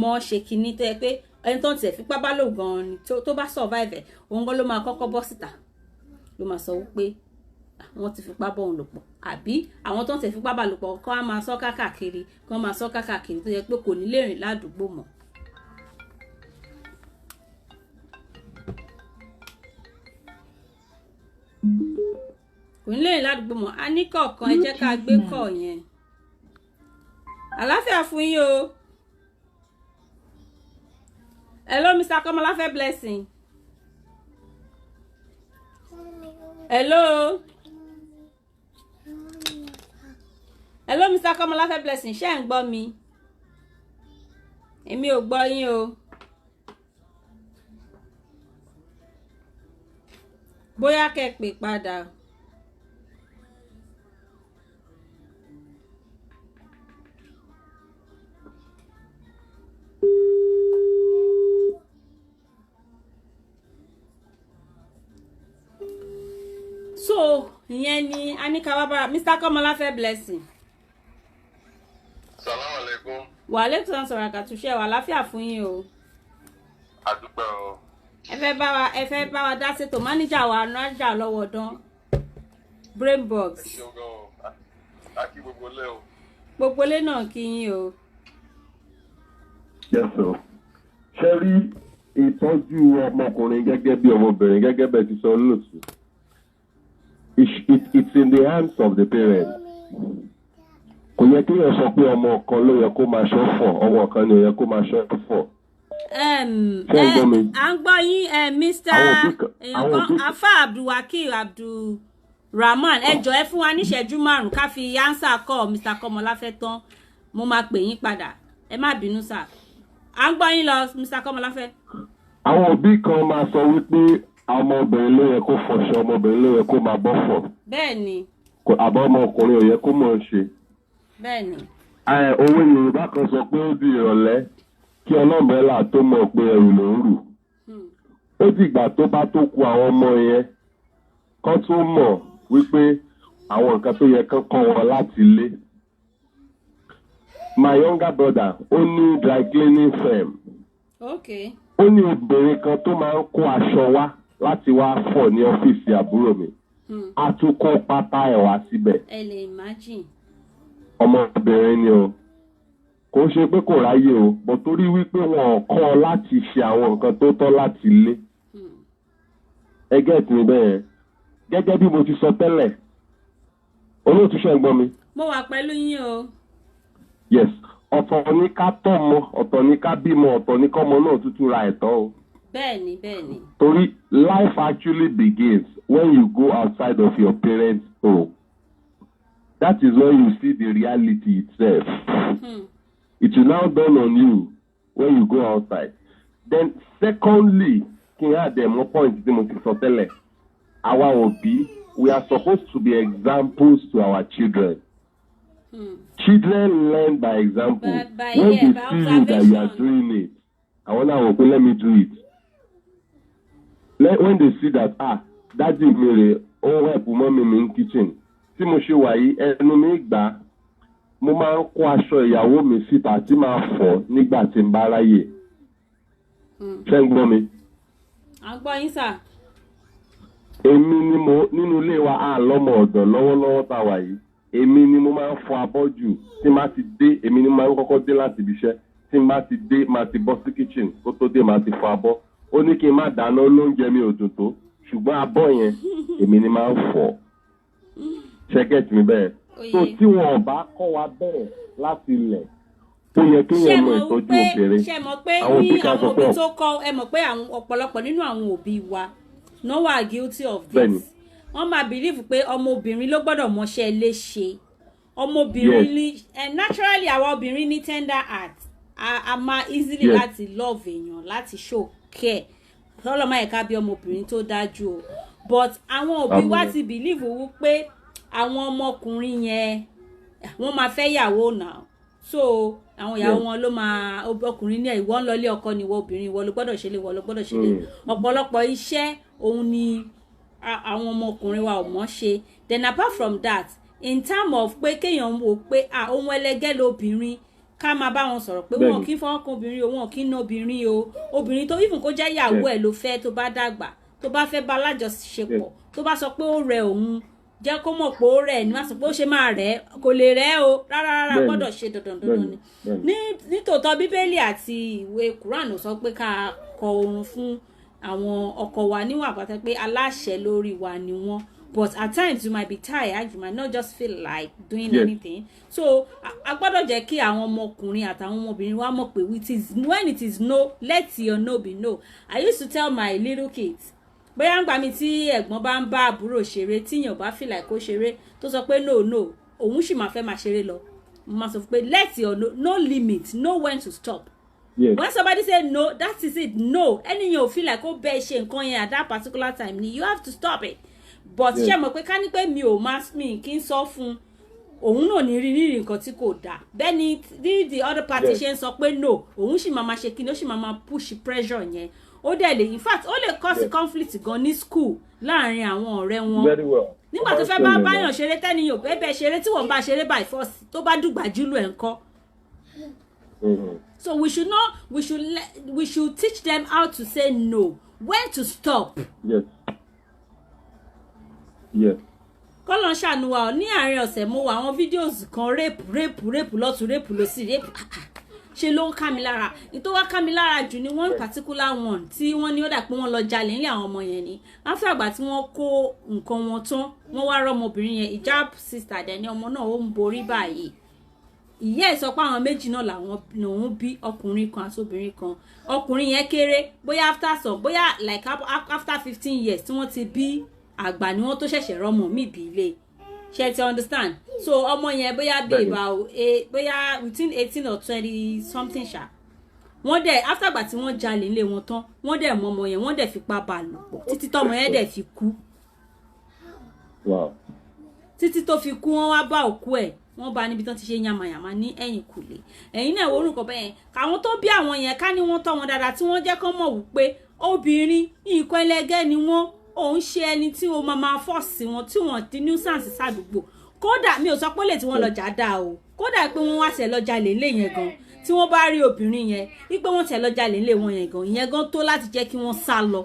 mọ́ ṣe kinní tó yẹ pé ẹni tó ń tẹ̀ fipá bá lò gan-an ni tó bá survive òun gan ló máa kọ́kọ́ bọ́ síta ló máa sọ wípé wọ́n ti fipá bọ́ òun lò pọ̀ àbí àwọn tó ń tẹ̀ fipá bá lò pọ̀ kọ́ á máa sọ káàkiri tó yẹ pé kò ní lè rìn ládùúgbò mọ́. kò ní lẹ́yìn ládùúgbò mọ́ a ní kọ̀ọ̀kan ẹ jẹ́ ká gbé kọ̀ yẹn àlàáfíà fún yín o hello Mr. Komolafe Blessing hello Mr. Komolafe Blessing ṣé ń gbọ́ mi èmi ò gbọ́ yín o bóyá kẹ́ pè padà. So ìyẹn ni aníkàwá bára Mr. Komolafe Blessing. Salaam alaikum. Wa alaikum salam sọ̀rọ̀ àkàtúnṣe wà láfíà fún yín o. Adúpẹ́ o. ẹ fẹ́ bá wa dá sétò máníjà wa nájà lọ́wọ́ dán Brainbox. Ẹ ṣeun gan o. A kí gbogbo lé o. Gbogbo lé náà kí yín o. Yes sir. Ṣé rí ìtọ́jú ọmọkùnrin gẹ́gẹ́ bí ọmọbìnrin gẹ́gẹ́ bẹ́ẹ̀ ti sọ lóòtú. It's in the hands of the parents. Kò yẹ kí èèyàn sọ pé ọmọ kan ló yẹ kó máa ṣọ́ fọ̀, ọmọ kan ni ó yẹ kó máa ṣọ́ fọ̀. À ń gbọ́ yín Mr. Afa Abdulwakil Abdulrahman ẹ jọ̀ọ́ ẹ fún wa níṣẹ́jú 5 ká fi ánsà kọ́ Mr. Komolafe tán mo máa pè yín padà ẹ má bínú sà à ń gbọ́ yín lọ Mr. Komolafe. Àwọn òbí kan máa sọ wípé ọmọbìnrin ló yẹ kó fọṣọ ọmọbìnrin ló yẹ kó máa bọ́ fọ̀. Bẹ́ẹ̀ni. Àbọ̀ ọmọkùnrin ò yẹ kó mọ̀ ọ́n ṣe. Bẹ́ẹ̀ni. Òwe Yorùbá kan sọ pé ó di ìrọ̀lẹ́ kí ọlọ́mọ̀ẹ́là tó mọ̀ pé ẹrù ló ń rù. Ó dìgbà tó bá tó ku àwọn ọmọ yẹn kán tó mọ̀ wípé àwọn nǹkan tó yẹ kán kọ́ wọn láti ilé. My younger brother ó ní dry cleaning firm. Okay. Ó ní obìnrin kan tó máa ń kó aṣọ wá láti wá fọ̀ ní ọ́fíìsì àbúrò mi. A tún kó pátá ẹ̀ wá síbẹ̀. Ẹ lè imagine. Ọmọbìnrin ni o. Kò ṣe pé kò ráyè o, bọ̀ torí wípé wọn ò kọ́ ọ láti ṣe àwọn nǹkan tó tọ́ láti ilé. Ẹ gẹ́ẹ̀tì mi bẹ́ẹ̀ gẹ́gẹ́ bí mo ti sọ tẹ́lẹ̀. Olóòtú ṣe ń gbọ́ mi. Mo wà pẹ̀lú yín o. Yes, ọ̀tọ̀ ní ká tọ́mọ, ọ̀tọ̀ ní ká bímọ, ọ̀tọ̀ ní kọ́mọ náà tútù ra ẹ̀tọ́ o. Bẹ́ẹ̀ni. Torí life actually begins when you go outside of your parents' home. That is when you see the reality itself. It will now dawn on you when you go outside. Then secondly, kí n add them more points tí mo ti sọ tẹ́lẹ̀. Our òbí, we are supposed to be examples to our children. Children learn by example. When they see you that you are doing it, I want to let me do it. When they see that, daddy mi rè ó help mommy mi in kitchen. Tí mo ṣe wà yìí, ẹnu mi gbà, mo máa ń kó aṣọ ìyàwó mi síta tí máa fọ̀ nígbà tí n bá ráyè. Ṣé ń gbọ́ mi? À ń gbọ́ yín sà. Èmi ni nínú ilé wa lọ́mọ ọ̀dọ̀ lọ́wọ́lọ́wọ́ tá wà yìí. Èmi ni mo máa ń fọ abọ́ jù. Tí máa ti dé, èmi ni máa ń kọ́kọ́ dé láti ibi iṣẹ́. Tí máa ti dé, máa ti bọ́ sí kitchen. Kó tó dé, máa ti fọ abọ́. Ó ní kí n má dáná lóúnjẹ mi ò dùn tó. Ṣùgbọ́n abọ́ yẹn, èmi ni máa ń fọ̀. Ṣẹ́gẹ̀tì mi bẹ́ẹ̀. So tí wọn ò bá kọ́ wa bẹ́ẹ̀ láti ilẹ̀, ó yẹ kí yẹn mọ ìtọ́jú obìnrin. Ṣé mọ̀ pé ní àwọn òbí tó kọ́ ẹ mọ̀ pé àwọn ọ̀pọ̀lọpọ̀ nínú àwọn òbí wa no were guilty of this. Wọ́n máa believe pé ọmọbìnrin ló gbọ́dọ̀ mọṣẹ́ ilé ṣe. Ọmọbìnrin ní naturally àwọn obìnrin ní tender heart. A máa easily láti love èèyàn láti show care. Ọlọ́mọ ẹ̀ka bí ọmọbìnrin tó dájú o. But àwọn òbí wa ti believe wípé àwọn ọmọkùnrin yẹn wọ́n máa fẹ́ yàwó náà. So àwọn ìyàwó wọn ló máa ọkùnrin ní ìwọ ń lọ ilé ọkọ ni ìwọ obìnrin ìwọ ló gbọ́dọ̀ ṣe lé ìwọ ló gbọ́dọ̀ ṣe lé. Ọ̀pọ̀lọpọ̀ iṣẹ́ òun ni àwọn ọmọkùnrin wa ò mọ̀ ṣe. Then apart from that, in term of pé kéèyàn wò pé ohun ẹlẹgẹ́ lobìnrin ká máa bá wọn sọ̀rọ̀ pé wọn kì í fọwọ́ kan obìnrin o wọn kì í ná obìnrin o obìnrin tó even kó jẹ́ ìyàwó ẹ̀ ló fẹ́ tó bá dàgbà tó bá fẹ́ bá alájọṣepọ̀ tó bá sọ pé ó rẹ òun jẹ́ kó mọ̀ pé ó rẹ̀ ní wá sọ pé ó ṣe máa rẹ̀ kò lè rẹ̀ o rárá gbọ́dọ̀ ṣe dandan ni nítòótọ́ bíbélì àti ìwé Quran sọ pé ká kọ oorun fún àwọn ọkọ wa níwọ̀n àpàtẹ pé aláṣẹ lórí wa ni wọ́n but at times you might be tired, you might not just feel like doing anything. So a gbọ́dọ̀ jẹ́ kí àwọn ọmọkùnrin àtàwọn ọmọbìnrin wa mọ̀ pé when it is no, let your no be no. I used to tell my little kids, bóyá ń gbà mí tí ẹ̀gbọ́n bá ń bá àbúrò ṣeré tíyàn bá feel like kó ṣeré tó sọ pé no òun sì máa fẹ́ máa ṣeré lọ, mo máa sọ pé let your no limit, know when to stop. Yes. When somebody say no, that is it. No, any you feel like oh bẹ́ẹ̀ ṣe nǹkan yẹn at that particular time you have to stop it. But ṣé mo pé ká ní pé mi ò mass mi kí n sọ fún òun náà ní rí nǹkan tí kò dáa. Bẹ́ẹ̀ ni the other party ṣe ń sọ pé no, òun sì máa ṣe kíni, ó sì máa push pressure yẹn. Ó dẹ̀ lè in fact ó lè cause conflict gan ní school láàrin àwọn ọ̀rẹ́ wọn. Very well. Nígbà tó fẹ́ bá báyàn ṣeré tẹ́niyàn bẹ́ẹ̀ ṣeré tí wọ́n bá ṣeré by force tó bá dùgbàjú lù ẹ̀ ńkọ́. So we should teach them how to say no, when to stop. Yes. Kọ́lọ̀ ṣàánú wa ní àárín ọ̀sẹ̀ mo wà àwọn videos kan rape lọ́tún rape lọ́sì rape ṣe ló ń ká mi lára. Ìtò wá ká mi lára jù ni one particular one tí wọ́n ní ó dà pé wọ́n lọ jalè nílé àwọn ọmọ yẹn ni. After àgbà tí wọ́n kó nǹkan wọn tán wọ́n wá rọ́mọbìnrin yẹn hijab sister dẹ̀ ni ọmọ náà ó ń borí báyìí. Ìyá ẹ̀ sọ pé àwọn méjì náà làwọn bí ọkùnrin kan àti obìnrin kan. Ọkùnrin yẹn kéré bóyá like after 15 years tí wọ́n ti bí àgbà ni wọ́n tó ṣẹ̀ṣẹ̀ rọ́mọ mi bí ilé. Ṣé ti understand? So ọmọ yẹn bóyá bí bóyá within 18 or 20 something ṣá. Wọ́n dẹ̀ after àgbà tí wọ́n jalè nílé wọn tán wọ́n dẹ̀ mọ ọmọ yẹn wọ́n dẹ̀ fipá bá lò pọ̀ títí tọ́mọ yẹn dẹ̀ fi kú. Wow. Títí tó fi kú wọ́n wá bá òkú ẹ̀ wọ́n bá níbi tán ti ṣe yamayama ní ẹ̀yìn kùlé. Ẹ̀yin náà wo orúkọ bẹ́ẹ̀ káwọn tó bí àwọn yẹn ká ní wọ́n tọ́ wọn dáadáa tí wọ́n jẹ́ kán mọ̀ wípé obìnrin nǹkan ẹlẹgẹ́ ni wọ́n òun ṣe ẹni tí o máa fọ́ọ̀sì wọn tí wọ́n ti nuisance sádùúgbò. Kódà mi ò sọ pé lè tí wọ́n lọ jà dáa o, kódà pé wọ́n wá tẹ̀ lọ jalè ńlé yẹn gan tí wọ́n bá rí obìnrin yẹn wípé wọ́n tẹ̀ lọ jalè ńlé wọn yẹn gan ìyẹn gan tó láti jẹ́ kí wọ́n sá lọ.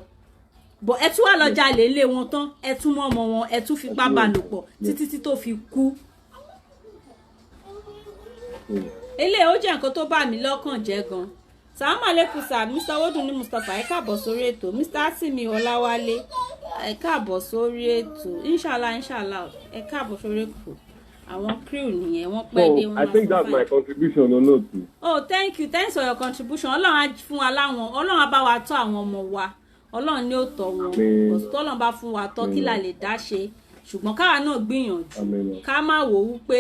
Bọ̀ ẹ tún wá lọ jalè ńlé wọn tán ẹ tún mọ́ ọmọ wọn ẹ tún fipá bá lò pọ̀ títí tó fi kú. Eléyìí ó jẹ́ nǹkan tó bá mi lọ́kàn jẹ́ gan. Salaam alaikum sir, Mr. Wodunni Mustapha ẹ káàbọ̀ sórí ètò, Mr. Asimi Ọláwálé ẹ káàbọ̀ sórí ètò, inshallah ẹ káàbọ̀ sórí ètò. Àwọn crew nìyẹn wọ́n pẹ́ dé wọn. I think that's my contribution on note. Oh, thank you, thanks for your contribution. Ọlọ́run á fún wa láwọn, Ọlọ́run á bá wa tọ́ àwọn ọmọ wa, Ọlọ́run ni ó tọ́ wọn, bọ̀sùn tọ́lọ́run bá fún wa tọ́ kí la lè dá ṣe, ṣùgbọ́n káwa náà gbìyànjú ká má wò ó pé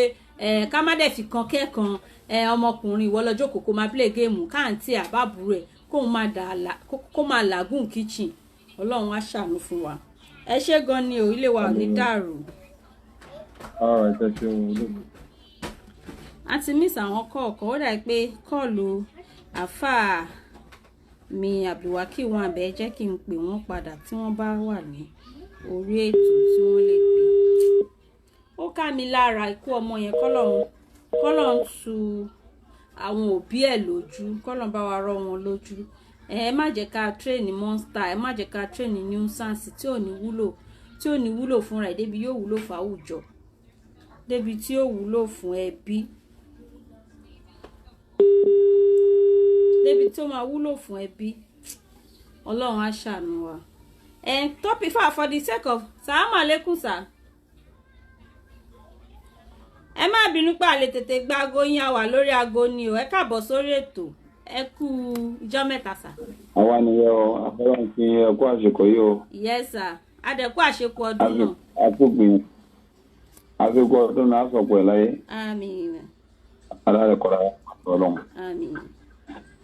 ká má dẹ̀ fi kan kẹ́kan ọmọkùnrin ìwọ lọ jókòó kó máa play game káàntì àbábùrú ẹ̀ kó máa làágùn kitchen. Ọlọ́run á ṣàánú fún wa. Ẹ ṣé gan ni o, ilé wa ò ní dàrú. Alright, ẹ ṣeun. Àti miss àwọn kọ̀ọ̀kan ó dà pé kọ́ọ̀lù àfáà mi Abdulwakil wọn àbẹ̀ jẹ́ kí n pè wọ́n padà tí wọ́n bá wà ní orí ètò tí wọ́n lè pè. Ó ká mi lára ikú ọmọ yẹn kọ́lọ́run tu àwọn òbí ẹ̀ lójú, kọ́lọ́run bá wa rọ́ wọn lójú. Ẹ má jẹ́ ká train monster, ẹ má jẹ́ ká train nuisance tí ò ní wúlò fúnra ẹ̀ débi yóò wúlò fún àwùjọ, débi tí yóò wúlò fún ẹbí, débi tí ó máa wúlò fún ẹbí. Ọlọ́run á ṣàánú wa. Topic for the sake of Salaam alaikum sir. Ẹ má bínú pé a lè tètè gba aago yín a wà lórí aago ni o. Ẹ káàbọ̀ sórí ètò. Ẹ kú ìjọ́ mẹ́ta sà. Àwa nìyẹn o, àfẹ́ràn kí ẹ kú àṣekọ yìí o. Yes sir. Adẹ̀kú àṣekọ ọdún náà. Àfẹ́gbìn àṣekọ ọdún náà sọ̀pọ̀ ẹ̀ láyé. Àmín. Aláàrẹ̀ kọ́ra ọlọ́run. Àmín.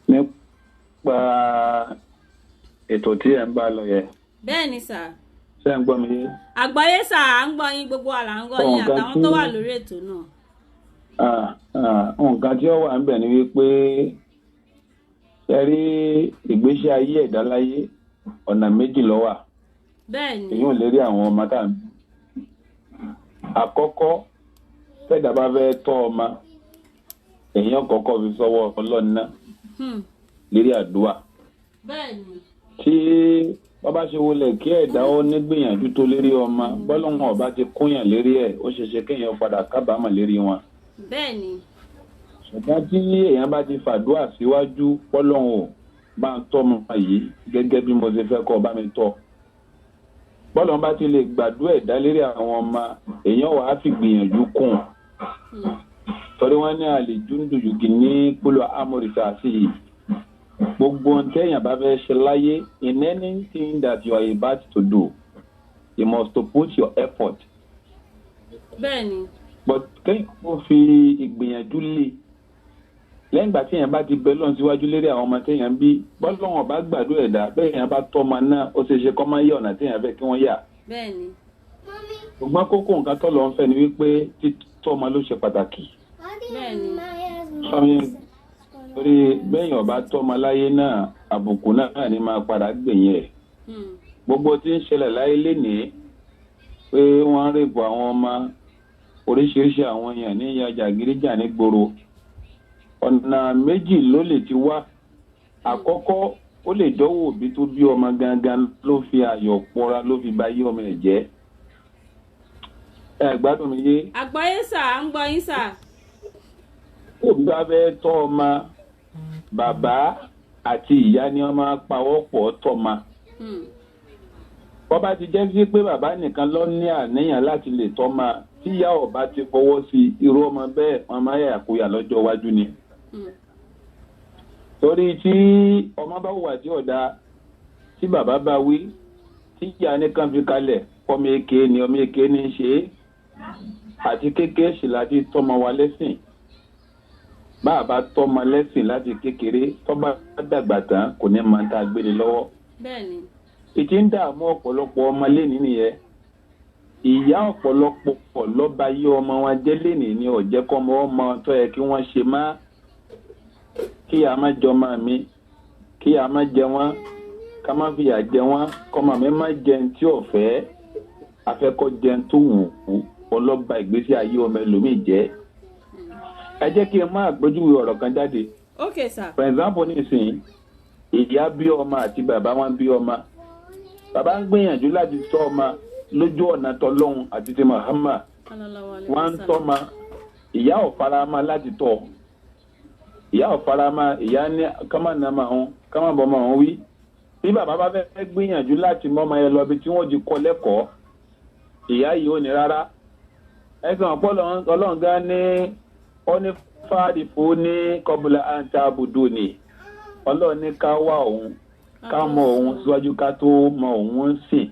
Nípa ètò tí ẹ̀ ń bá lọ yẹ. Bẹ́ẹ̀ni sà. Ṣé ń gbọ́ mi? Àgbáyé sà, à ń gbọ́ yín, gbogbo àlà ń gbọ́ yín àtàwọn tó wà lórí ètò náà. Nǹkan tí ó wà ń bẹ̀ ni wípé ṣe rí ìgbésí ayé ẹ̀dá láyé ọ̀nà méjì ló wà. Bẹ́ẹ̀ni. Èyí ò lè rí àwọn ọmọ tá à ń bí. Àkọ́kọ́ tẹ́dá bá fẹ́ tọ́ ọmọ èèyàn kọ́kọ́ fi sọ́wọ́ Ọlọ́run náà lérí àdúrà. Bẹ́ẹ̀ni. Tí wọ́n bá ṣe wọlé kí ẹ̀dá ó nígbìyànjú tó lérí ọmọ bọ́lọ́hún ọba ti kúnyàn lérí ẹ̀ ó ṣeéṣe kéèyàn padà kábàámọ̀ lérí wọn. Bẹ́ẹ̀ni. Ṣùgbọ́n tí èèyàn bá ti fàdúrà síwájú bọ́lọ́hún ò bá ń tọ́ ọmọ yìí gẹ́gẹ́ bí mo ṣe fẹ́ kọ́ bá mi tọ́ bọ́lọ̀ bá ti lè gbàdúrà ẹ̀dá lérí àwọn ọmọ èèyàn wàá fi gbìyànjú kùn torí wọ́n ní àlejò ń dùjùgì ní polo amorisa sí i gbogbo ntẹ́yìn bá fẹ́ ṣe láyé in anything that you are about to do you must to put your effort. bẹ́ẹ̀ni. but kéèyàn kó fi ìgbìyànjú lé lẹ́yìn ìgbà tí èèyàn bá ti bẹ lọ́n síwájú lérí àwọn ọmọ téèyàn bí bọ́lọ́wọ́n bá gbàdúrà ẹ̀dá bẹ́ẹ̀ èèyàn bá tọ́ ọmọ náà ó ṣeé ṣe kọ́ máa yẹ ọ̀nà téèyàn fẹ́ kí wọ́n yà. bẹ́ẹ̀ni. ṣùgbọ́n kókó nǹkan tó lọ ń fẹ́ ni wípé títọ́ ọmọ ló ṣe pàtàkì. bẹ́ẹ̀ni. torí bẹ́ẹ̀yàn ọba tọ́ ọmọ láyé náà àbùkù náà ní máa padà gbẹ̀yìn ẹ̀. gbogbo tí ń ṣẹlẹ̀ láyé lénìí pé wọ́n ń rèbù àwọn ọmọ oríṣiríṣi àwọn èèyàn ní ìyàjà gíríjà nígboro ọ̀nà méjì ló lè ti wá àkọ́kọ́ ó lè dọ́wọ́ òbí tó bí ọmọ gangan ló fi ayọ̀ pọ́ra ló fi bà yí ọmọ ẹ̀ jẹ́ ẹ gbádùn mi yé. àgbáyé sà ń gbọ́ yín sà. òbí bá fẹ́ tọ́ ọmọ bàbá àti ìyá ni wọ́n máa pawọ́pọ̀ tọ́mọ. bọ́ bá ti jẹ́ sí pé bàbá nìkan ló ní àníyàn láti lè tọ́mọ tí ìyá ọba ti fọwọ́ sí irú ọmọ bẹ́ẹ̀ wọ́n máa yà kóyà lọ́jọ́ iwájú ni. torí tí ọmọ bá wà tí ọ̀dà tí bàbá bá wí tí ìyá nìkan fi kalẹ̀ ọmọ èké ni ọmọ èké ní í ṣe é àti kékeré sì láti tọ́mọ wa lẹ́sìn bàbá tọ́mọ lẹ́sìn láti kékeré tọ́ba dàgbà tán kò ní máa ta gbélé lọ́wọ́. bẹ́ẹ̀ni. ìtì ń dààmú ọ̀pọ̀lọpọ̀ ọmọ lẹ́nìí nìyẹn ìyá ọ̀pọ̀lọpọ̀ lọ́ba yí ọmọ wọn jẹ́ lẹ́nìí ni ọ̀jẹ́ kọ́ ọmọ tó yẹ kí wọ́n ṣe má kí a má jọ máa mi kí a má jẹ wọ́n ká má fìyà jẹ wọ́n kọ́ màmí má jẹun tí ò fẹ́ afẹ́kọ́ jẹun tó wù ú ọlọ́ba ìgbésí ayé ọmọ ẹlòmíì jẹ́. ẹ jẹ́ kí ẹ má gbójúwe ọ̀rọ̀ kan jáde. okay sir. for example nísìnyí ìyá bí ọmọ àti bàbá wọn bí ọmọ bàbá ń gbìyànjú láti tọ́ ọmọ lójú ọ̀nà tọ́lọ́hún àti ti Muhammad wọ́n ń tọ́ ma ìyá ò farama láti tọ́ ìyá ò farama ìyá ní kámánàmá ọ̀hún kámánbọ̀mọ̀ ọ̀hún wí bí bàbá bá fẹ́ gbìyànjú láti mọ́ ọmọ yẹn lọ bí tí wọ́n ti kọ́ lẹ́kọ̀ọ́ ìyá yìí ò ní rárá ẹ̀sán ọlọ́run gan ní ó ní fáàdì fún ní kọ́bùlà àǹtà àbùdó ni ọlọ́run ní ká wá òun ká mọ òun síwájú ká tó mọ òun sìn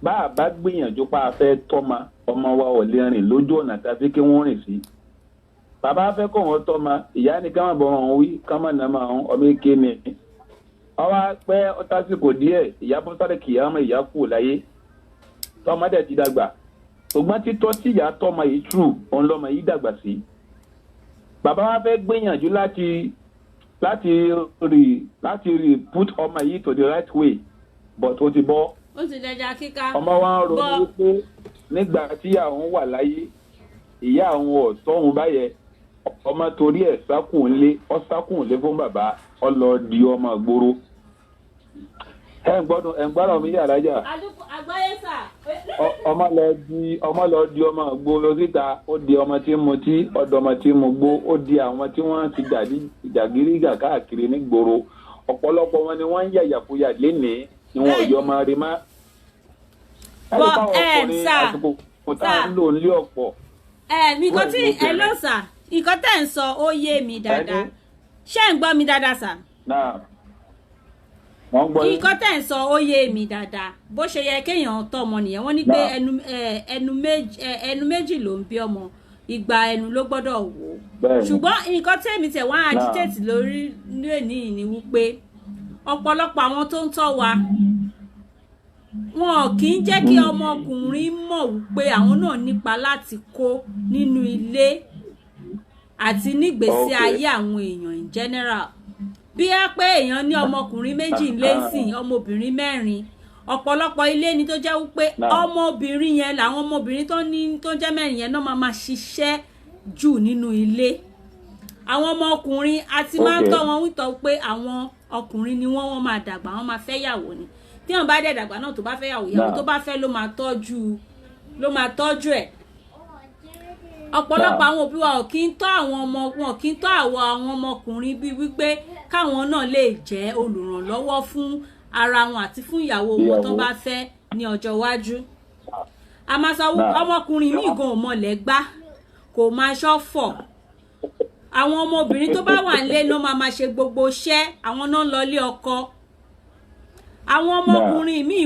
bá a bá gbìyànjú pa afẹ́ tọ́ma ọmọ wa ò lè rìn lójú ọ̀nà tàbí kí wọ́n rìn sí. bàbá afẹ́ kọ́ wọn tọ́ma ìyá ni ká má bọ̀ wọn wí ká má nà máa wọn ọmọ èké ni. ọwọ́ pẹ́ ọtásìkò díẹ̀ ìyá bọ́ sáré kìyà ọmọ ìyá kù láyé tọ́mọ dẹ̀ ti dàgbà ṣùgbọ́n títọ́ tí ìyá tọ́mọ yìí tù òun lọ́mọ yìí dàgbà sí. bàbá wa fẹ́ gbìyànjú láti rí put ọmọ yìí to the right way but ó ti bọ́. ó ti dẹja kíká. ọmọ wa ń ronú wípé nígbà tí àwọn wà láyé ìyá àwọn ọ̀tọ́ òun báyẹn ọmọ torí ẹ̀ sákùnlé fún bàbá ọlọ́ọ̀dì ọmọ gbòòrò. ẹ̀ ń gbọ́dọ̀ mi yàrá jà. àgbáyé sà. ọmọ lọ di ọmọ gbòòrò síta ó di ọmọ tí mo tí ọ̀dọ̀ ọmọ tí mo gbó ó di àwọn tí wọ́n ti jàgírígà káàkiri nígboro ọ̀pọ̀lọpọ̀ wọn ni wọ́n ń yàyàkuyà lénìí ni wọn ò yọ ọmọ rí má. ẹni báwọn ọkùnrin àsìkò kò tá à ń lò nílé ọ̀pọ̀. nǹkan tí ẹ lọ sà nǹkan tẹ̀ ń sọ ó yé mi dáadáa ṣé ń gbọ́ mi dáadáa sà. nǹkan tẹ̀ ń sọ ó yé mi dáadáa bó ṣe yẹ kéèyàn tọ́ ọmọ nìyẹn wọ́n ní pé ẹnu méjì ló ń bí ọmọ ìgbà ẹnu ló gbọ́dọ̀ wò ṣùgbọ́n nǹkan tẹ̀mí tẹ̀ wọ́n agitate lórí lónìí ni wípé ọ̀pọ̀lọpọ̀ àwọn tó ń tọ́ wa wọn kì í jẹ́ kí ọmọkùnrin mọ̀ wípé àwọn náà nípa láti kó nínú ilé àti nígbésí ayé àwọn èèyàn in general bí á pé èèyàn ní ọmọkùnrin méjì lẹ́sìn ọmọbìnrin mẹ́rin ọ̀pọ̀lọpọ̀ ilé ni tó jẹ́ wípé ọmọbìnrin yẹn làwọn ọmọbìnrin tó jẹ́ mẹ́rin yẹn náà máa ṣiṣẹ́ jù nínú ilé àwọn ọmọkùnrin àti máa ń tọ́ wọn wítọ́ pé àwọn ọkùnrin ni wọ́n máa dàgbà wọ́n máa fẹ́ yàwó ni tí wọ́n bá dẹ̀ dàgbà náà tó bá fẹ́ yàwó yàwó tó bá fẹ́ ló máa tọ́jú ẹ̀ ọ̀pọ̀lọpọ̀ àwọn òbí wa ò kí ń tọ́ àwọn ọmọ wọn kí ń tọ́ àwọn ọmọkùnrin bíi wípé káwọn náà lè jẹ́ olùrànlọ́wọ́ fún ara wọn àti fún ìyàwó wọn tó bá fẹ́ ní ọjọ́ iwájú a máa sọ ọmọkùnrin míì gan ò mọlẹ̀ gbá kò máa ṣọ́fọ̀ àwọn ọmọbìnrin tó bá wà nílé ló máa ṣe gbogbo iṣẹ́ àwọn náà lọ lé ọkọ àwọn ọmọkùnrin míì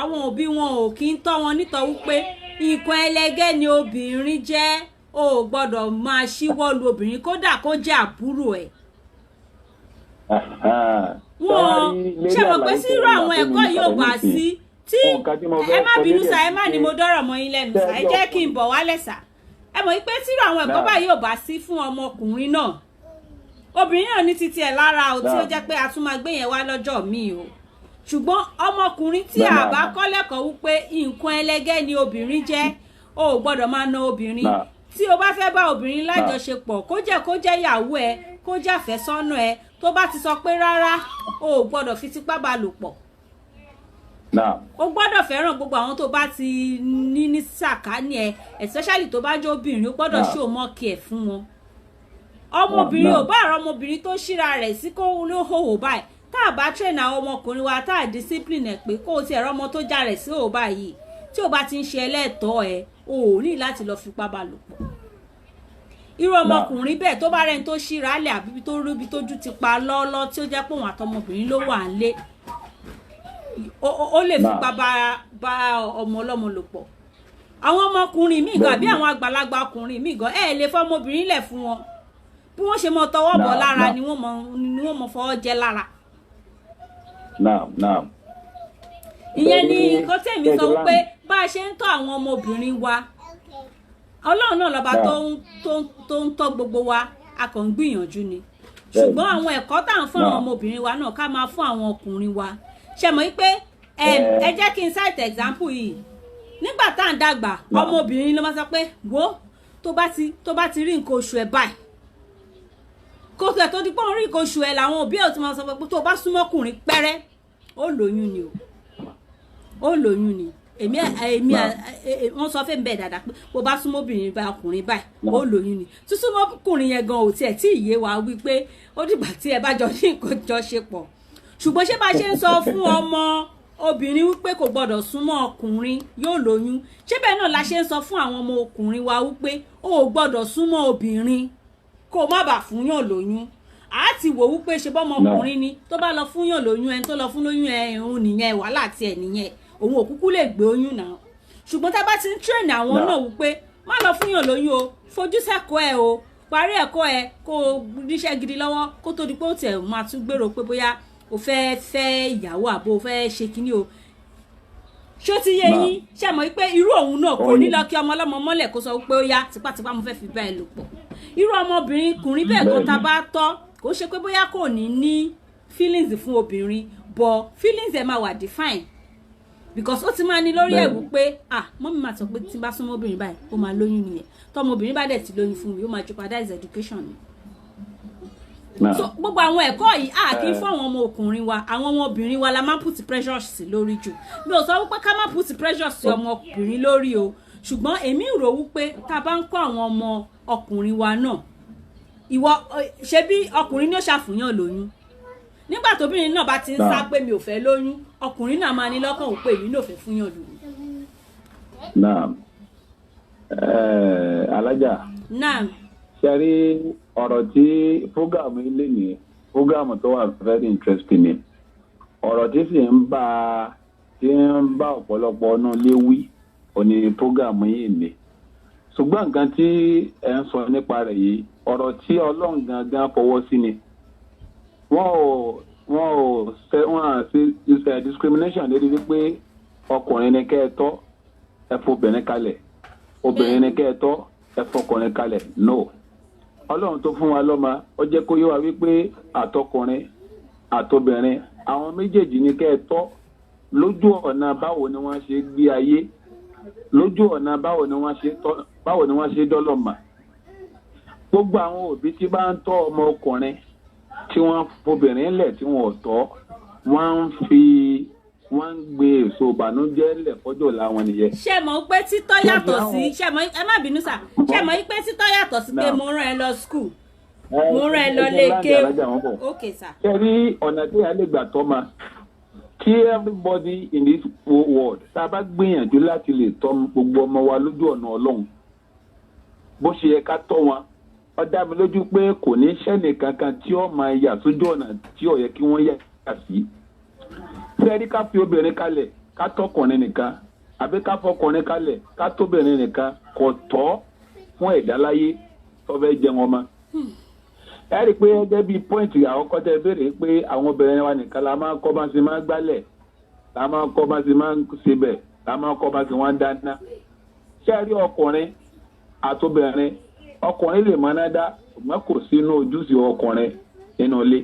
àwọn òbí wọn ò kí ń tọ́ wọn nítorí pé nǹkan ẹlẹgẹ́ ni obìnrin jẹ́ o gbọ́dọ̀ máa ṣíwọ́ lu obìnrin kódà kó jẹ́ àbúrò ẹ̀ wọn ṣe mọ̀ pé sírò àwọn ẹ̀kọ́ yóò bá sí tí ẹ má bínú sá ẹ má ní mo dọ́rọ̀ mọ́ yín lẹ́nu sá ẹ jẹ́ kí n bọ̀ wálẹ̀ sá ẹ mọ̀ pé sírò àwọn ẹ̀kọ́ báyìí yóò bá sí fún ọmọkùnrin náà obìnrin náà ní títí ẹ̀ lára o tí ó jẹ́ pé a tún máa gbé yẹn wá lọ́jọ́ míì o ṣùgbọ́n ọmọkùnrin tí a bá kọ́ lẹ́kọ̀ọ́ wípé nǹkan ẹlẹgẹ́ ni obìnrin jẹ́ o ò gbọ́dọ̀ máa na obìnrin tí o bá fẹ́ bá obìnrin lájọṣepọ̀ kó jẹ́ ìyàwó ẹ kó jẹ́ àfẹ́sọ́nà ẹ tó bá ti sọ pé rárá o ò gbọ́dọ̀ fi tipá bá lò pọ̀ o gbọ́dọ̀ fẹ́ràn gbogbo àwọn tó bá ti ní sàkání ẹ especially tó bá jẹ́ obìnrin o gbọ́dọ̀ ṣe òmọ́kì ẹ̀ fún wọn ọmọbìnrin ò bá àrọ ọmọbìnrin tó ṣíra rẹ̀ sí kó ló hòhò báyìí tá a bá train àwọn ọmọkùnrin wa tá a discipline ẹ̀ pé kó o ti ẹ̀rọ ọmọ tó já rẹ̀ sí òhò báyìí tí o bá ti ń ṣe ẹlẹ́tọ̀ọ́ ẹ o ò ní láti lọ fipá bá lò pọ̀ irú ọmọkùnrin bẹ́ẹ̀ tó bá rẹ́ni tó ṣíra lẹ̀ àbí tó rúbi tójú ti pa lọ́ọ́lọ́ tí ó jẹ́ pé òun àtọmọbìnrin ló wà nílé ó lè fipá bá ọmọ ọlọ́mọ lò pọ̀ àwọn ọmọkùnrin míì gan àbí àwọn àgbàlagbà ọkùnrin míì gan ẹ lè fọmọbìnrin lẹ̀ fún wọn bí wọ́n ṣe mọ tọwọ́ bọ̀ lára ni wọ́n mọ fọwọ́ jẹ lára. ìyẹn ni nǹkan tẹ̀mí sọ wípé bá a ṣe ń tọ́ àwọn ọmọbìnrin wa ọlọ́run náà lọ́ba tó ń tọ́ gbogbo wa a kàn ń gbìyànjú ni ṣùgbọ́n àwọn ẹ̀kọ́ tá à ń fún àwọn ọmọbìnrin wa náà ká máa fún àwọn ọkùnrin wa ṣe mọ̀ pé ẹ jẹ́ kí n cite example yìí nígbà tá à ń dàgbà ọmọbìnrin ló máa sọ pé wo tó bá ti rí nǹkan oṣù ẹ̀ báyìí kó tẹ̀ tó di pé òun rí nǹkan oṣù ẹ̀ làwọn òbí ẹ̀ ti máa sọ pé tó bá súnmọ́ ọkùnrin pẹ́rẹ́ ó lóyún ni ó lóyún ni èmi wọ́n sọ fẹ́ bẹ́ẹ̀ dáadáa pé bó bá súnmọ́ obìnrin bá ọkùnrin báyìí ó lóyún ni súnmọ́ ọkùnrin yẹn gan ò tiẹ̀ tí ìyé wa wípé ó dìgbà tí ẹ bá jọ ní nǹkan jọ ṣe pọ̀ ṣùgbọ́n ṣé bá ṣe ń sọ fún ọmọ obìnrin wípé kò gbọdọ̀ súnmọ́ ọkùnrin yóò lóyún ṣé bẹ́ẹ̀ náà la ṣe ń sọ fún àwọn ọmọ ọkùnrin wa wípé ó gbọdọ̀ súnmọ́ obìnrin kó má bàa fún yàn lóyún a ti wò wípé ṣe bọ́mọ ọkùnrin ni tó bá lọ fún yàn lóyún ẹni tó lọ fún lóyún ẹ òun nìyẹn wàhálà tiẹ̀ nìyẹn òun òkúkú lè gbé oyún náà ṣùgbọ́n tá a bá ti ń train àwọn náà wípé má lọ fún yàn lóyún o fojú sẹ́kọ̀ọ́ ẹ o parí ẹ̀kọ́ ẹ kó o ríṣẹ́ gidi lọ́wọ́ kó tó di pé ó tẹ̀ máa tún gbèrò pé bóyá o fẹ́ ìyàwó àbò o fẹ́ ṣe kinní o ṣó ti yé yín ṣe mọ̀ pé irú òun náà kò ní lọ kí ọmọ ọlọ́mọ mọ́lẹ̀ kó sọ pé ó yá tipátipá mo fẹ́ fi bá ẹ lò pọ̀ irú ọmọbìnrin kùnrin bẹ́ẹ̀ kan tá a bá tọ́ kò ṣe pé bóyá kò ní feelings fún obìnrin but feelings ẹ̀ máa wà define because ó ti máa ní lórí ẹ̀wù pé mọ́mí máa sọ pé tí bá súnmọ́ obìnrin báyìí ó máa lóyún nìyẹn tọmọbìnrin bá dẹ̀ ti lóyún fún mi ó máa jeopardize education ni. So gbogbo àwọn ẹ̀kọ́ yìí kì í fún àwọn ọmọ ọkùnrin wa àwọn ọmọbìnrin wa la máa put pressure sí lórí jù mi ò sọ wípé ká má put pressure sí ọmọbìnrin lórí o ṣùgbọ́n èmi rò wípé tá a bá ń kọ́ àwọn ọmọ ọkùnrin wa náà ìwọ ṣe bí ọkùnrin ní ó ṣàfihàn lóyún nígbà tóbìnrin náà bá ti ń sá pé mi ò fẹ́ lóyún ọkùnrin náà máa ní lọ́kàn wípé èmi náà fẹ́ fúnyàn lóyún. Naam alájà. Naam. Ṣé rí ọ̀rọ̀ tí fúgàmù ilé ní fúgàmù tó wà very interesting ni ọ̀rọ̀ tí sì ń bá ọ̀pọ̀lọpọ̀ ọ̀nà léwí òní fúgàmù yìí ni ṣùgbọ́n nǹkan tí ẹ ń sọ nípa rẹ̀ yìí ọ̀rọ̀ tí Ọlọ́run gangan fọwọ́ sí ni wọ́n ṣe discrimination lérí wípé ọkùnrin ni kẹ́ ẹ tọ́ ẹ fobìnrin kalẹ̀ obìnrin ni kẹ́ ẹ tọ́ ẹ fọkùnrin kalẹ̀ no. Ọlọ́run tó fún wa lọ́mọ ó jẹ́ kó yé wa wípé àtọkùnrin àtobìnrin àwọn méjèèjì ní kẹ́ ẹ tọ́ lójú ọ̀nà báwo ni wọ́n ṣe gbé ayé lójú ọ̀nà báwo ni wọ́n ṣe dọ́lọ́mà gbogbo àwọn òbí tí bá ń tọ́ ọmọ ọkùnrin tí wọ́n fobìnrin lẹ̀ tí wọ́n ò tọ́ wọ́n ń gbé èso ìbànújẹ́ lẹ̀ fọ́jọ́ làwọn nìyẹn. ṣé mọ̀ pé títọ́ yàtọ̀ sí ẹ má bínú sà ṣé mọ̀ pé títọ́ yàtọ̀ sí pé mo rán ẹ lọ school mo rán ẹ lọ lè ké ok sà. ṣé rí ọ̀nà tí a lè gbà tọ́ ma kí everybody in this world tá a bá gbìyànjú láti lè tọ́ gbogbo ọmọ wa lójú ọ̀nà ọlọ́run bó ṣe yẹ ká tọ́ wọn ó dá mi lójú pé kò ní sẹ́nì kankan tí ó máa yà sójú ọ̀nà tí ó yẹ kí wọ́n yà sí. sẹ́ẹ̀rí ká fi obìnrin kalẹ̀ ká tọkùnrin nìkan àbí ká fọkùnrin kalẹ̀ ká tóbìnrin nìkan kò tọ́ fún ẹ̀dá láyé tó fẹ́ jẹun ọmọ. ẹ rí i pé gẹ́gẹ́ bíi pọ́ìntì àkọ́kọ́ tẹ́ béèrè pé àwọn obìnrin wa nìkan la máa kọ́ bá ṣe máa gbálẹ̀ la máa kọ́ bá ṣe máa ṣebẹ̀ la máa kọ́ bá ṣe wọ́n dáná. sẹ́ẹ̀rí ọkùnrin àtobìnrin ọkùnrin lè máa ná dá ṣùgbọ́n kò sínú ojúṣe ọkùnrin nínú ilé.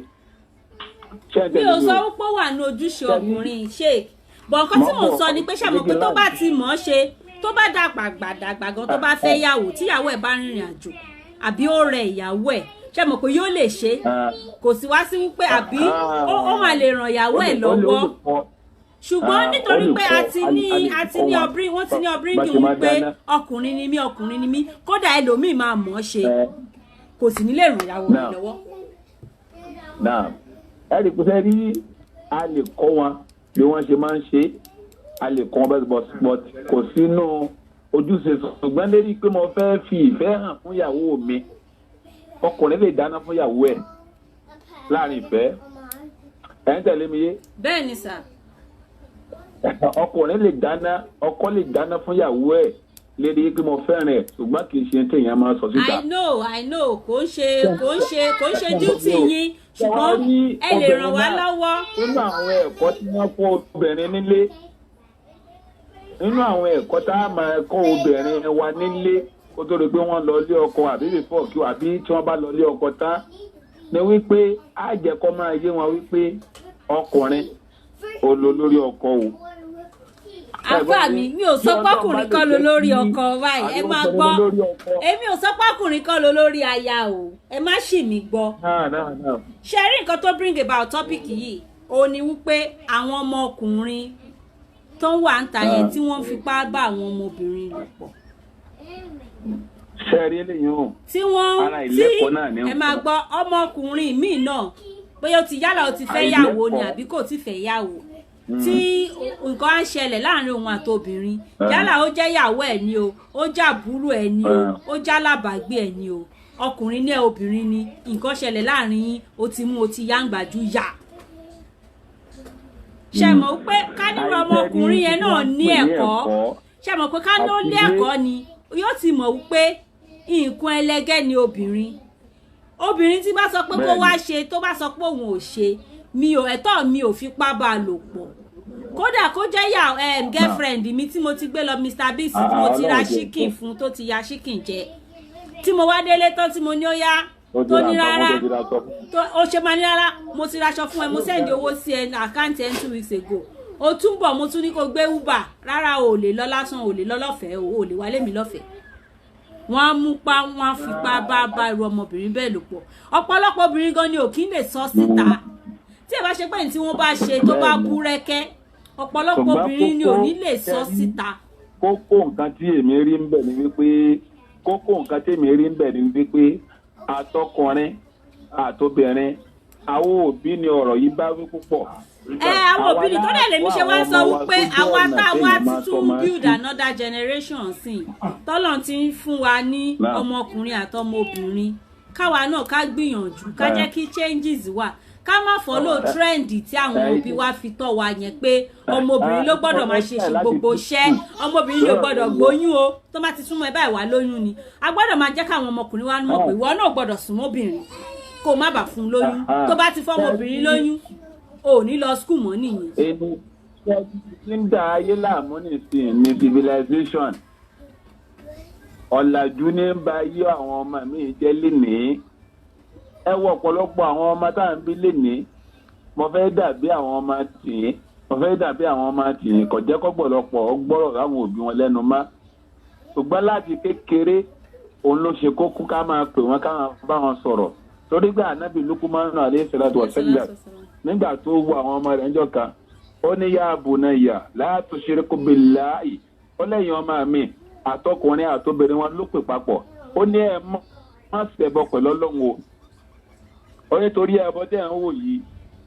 mi ò sọ wípé wà ní ojúṣe ọkùnrin sheik bọ̀ nǹkan tí mò ń sọ ni pé ṣàmọ̀ pé tó bá ti mọ̀ ọ́ ṣe tó bá dàgbà gan tó bá fẹ́ yàwó tíyàwó ẹ̀ bá rìnrìn àjò àbí ó rẹ ìyàwó ẹ̀ ṣàmọ̀ pé yóò lè ṣe kò sí wá sí wípé àbí ó máa lè ràn ìyàwó ẹ̀ lọ́wọ́ ṣùgbọ́n nítorí pé a ti ní ọbírí wọ́n ti ní ọbírí kí n pé ọkùnrin ni mí kódà ẹlòmíì máa mọ̀ ọ́ ṣe kò sì ní lè ràn ìyàwó rẹ̀ lọ́wọ́. náà ẹ rí i pé sẹ́rí a lè kọ́ wọn bí wọ́n ṣe máa ń ṣe a lè kọ́ wọn bẹ́ẹ̀ but kò sínú ojúṣe ṣùgbọ́n lérí pé mo fẹ́ fi ìfẹ́ hàn fún ìyàwó mi ọkùnrin lè dáná fún ìyàwó ẹ̀ láàrin ìfẹ́ ẹ̀ ń tẹ̀lé mi yé. bẹ́ẹ̀ ni sà. ọkùnrin lè dáná ọkọ lè dáná fún ìyàwó ẹ̀ lérí pé mo fẹ́ràn ẹ̀ ṣùgbọ́n kì í ṣe téèyàn máa sọ síta. I know kò ń ṣe duty yín ṣùgbọ́n ẹ lè ràn wá lọ́wọ́. nínú àwọn ẹ̀kọ́ tí wọ́n kọ́ obìnrin nílé nínú àwọn ẹ̀kọ́ tá a máa kọ́ obìnrin wa nílé kó tó rí pé wọ́n lọ lé ọkọ àbí before kí àbí tí wọ́n bá lọ lé ọkọ tán ni wípé á jẹ́ kó máa yé wọn wípé ọkùnrin olólórí ọkọ o. àbá mi ò sọ pọ́kùnrin kan ló lórí ọkọ báyìí ẹ máa gbọ́ èmi ò sọ pọ́kùnrin kan ló lórí aya o ẹ má ṣì mí gbọ́. ṣe rí nǹkan tó bring about topic yìí ó ní wípé àwọn ọmọkùnrin tó ń wà ń ta yẹn tí wọ́n fipá bá àwọn ọmọbìnrin lò pọ̀. ṣe rí eléyìí o ara ìlẹ́kọ̀ọ́ náà ni ó ẹ máa gbọ́ ọmọkùnrin míì náà bóyá ó ti yálà ó ti fẹ́ yàwó ni àbí kò ti fẹ́ yàwó tí nǹkan á ṣẹlẹ̀ láàrin òun àti obìnrin yálà ó jẹ́ yàwó ẹ̀ ni o ó jẹ́ àbúrò ẹ̀ ni o ó jẹ́ alábàágbé ẹ̀ ni o ọkùnrin ní ẹ obìnrin ni nǹkan ṣẹlẹ̀ láàrin yín ó ti mú o ti yáǹgbàjú yà ṣe mọ̀ pé ká nínú ọmọkùnrin yẹn náà ní ẹ̀kọ́ ṣe mọ̀ pé ká ní ó ní ẹ̀kọ́ ni yóò ti mọ̀ wípé nǹkan ẹlẹgẹ́ ni obìnrin tí bá sọ pé kó wá ṣe tó bá sọ pé òun ò ṣe ẹ̀tọ́ mi ò fipá bá a lò pọ̀ kódà kó jẹ́ girlfriend mi tí mo ti gbé lọ Mr. Biggs tí mo ti ra chicken fún tó ti ya chicken jẹ tí mo wá délé tán tí mo ní ó yá tó ní rárá ó ṣe máa ní rárá mo ti raṣọ fún ẹ mo sẹ́ndì owó sí ẹ àkáǹtì ẹ 2 weeks ago ó tún bọ̀ mo tún ní kó gbé Uber rárá o ò lè lọ lásán o ò lè lọ lọ́fẹ̀ẹ́ o ò lè wálé mi lọ́fẹ̀ẹ́ wọ́n á mú pa wọ́n á fipá bá irú ọmọbìnrin bẹ́ẹ̀ lò pọ̀ ọ̀pọ̀lọpọ̀ obìnrin gan ni ò kí ń lè sọ síta tí ẹ bá ṣe pé ní tí wọ́n bá ṣe tó bá kú rẹ́kẹ́ ọ̀pọ̀lọpọ̀ obìnrin ni ò ní lè sọ síta. kókó nǹkan tí èmi rí ń bẹ̀ ni wípé àtọkùnrin àtobìnrin àwọn òbí ni ọ̀rọ̀ yìí bá wí púpọ̀. àwọn òbí ni tó dẹ̀ lèmi ṣe wá sọ wípé àwa táwa ti tún build another generation sí tọ́lọ̀ ti ń fún wa ní ọmọkùnrin àtọmọbìnrin káwa náà ká gbìyànjú ká jẹ́ kí changes wà ká má follow trend tí àwọn òbí wa fi tọ́ wa yẹn pé ọmọbìnrin ló gbọ́dọ̀ máa ṣe gbogbo iṣẹ́ ọmọbìnrin ló gbọ́dọ̀ gbóyún o tó bá ti súnmọ́ ẹ báyìí wá lóyún ni a gbọ́dọ̀ máa jẹ́ káwọn ọmọkùnrin wa mọ̀ pé ìwọ náà gbọ́dọ̀ sùn mọ́bìnrin kó má bàa fún lóyún tó bá ti fọ́mọbìnrin lóyún o ní lọ skul mọ́ nìyẹn. èmi tí ń da ayé láàmú nìsín ní civilization ọ̀làjú ní ń ba ayé àwọn ọmọ mi jẹ́ lénìí ẹ wọ ọ̀pọ̀lọpọ̀ àwọn ọmọ tá à ń bí lénìí mo fẹ́ dàbí àwọn ọmọ tìyín kò jẹ́ kọ́pọ̀lọpọ̀ gbọ́rọ̀ láwọn òbí wọn lẹ́nu má ṣùgbọ́n láti kékeré òun ló ṣe kókó ká máa pè wọ́n ká máa bá wọn sọ̀rọ̀ torí gbà ànábì Lukumanu alayhi salatu wa sallam nígbà tó wọ àwọn ọmọ rẹ̀ ńjọ́ kan ó ní ya bunayya la tushriku billahi ó lẹ́yìn ọmọ mi àtọkùnrin àtobìnrin wọn ló pè papọ̀ ó ní ẹ má ṣẹbọ pẹ̀lú Ọlọ́run o ó ní torí ẹbọ tẹ́ ń wò yìí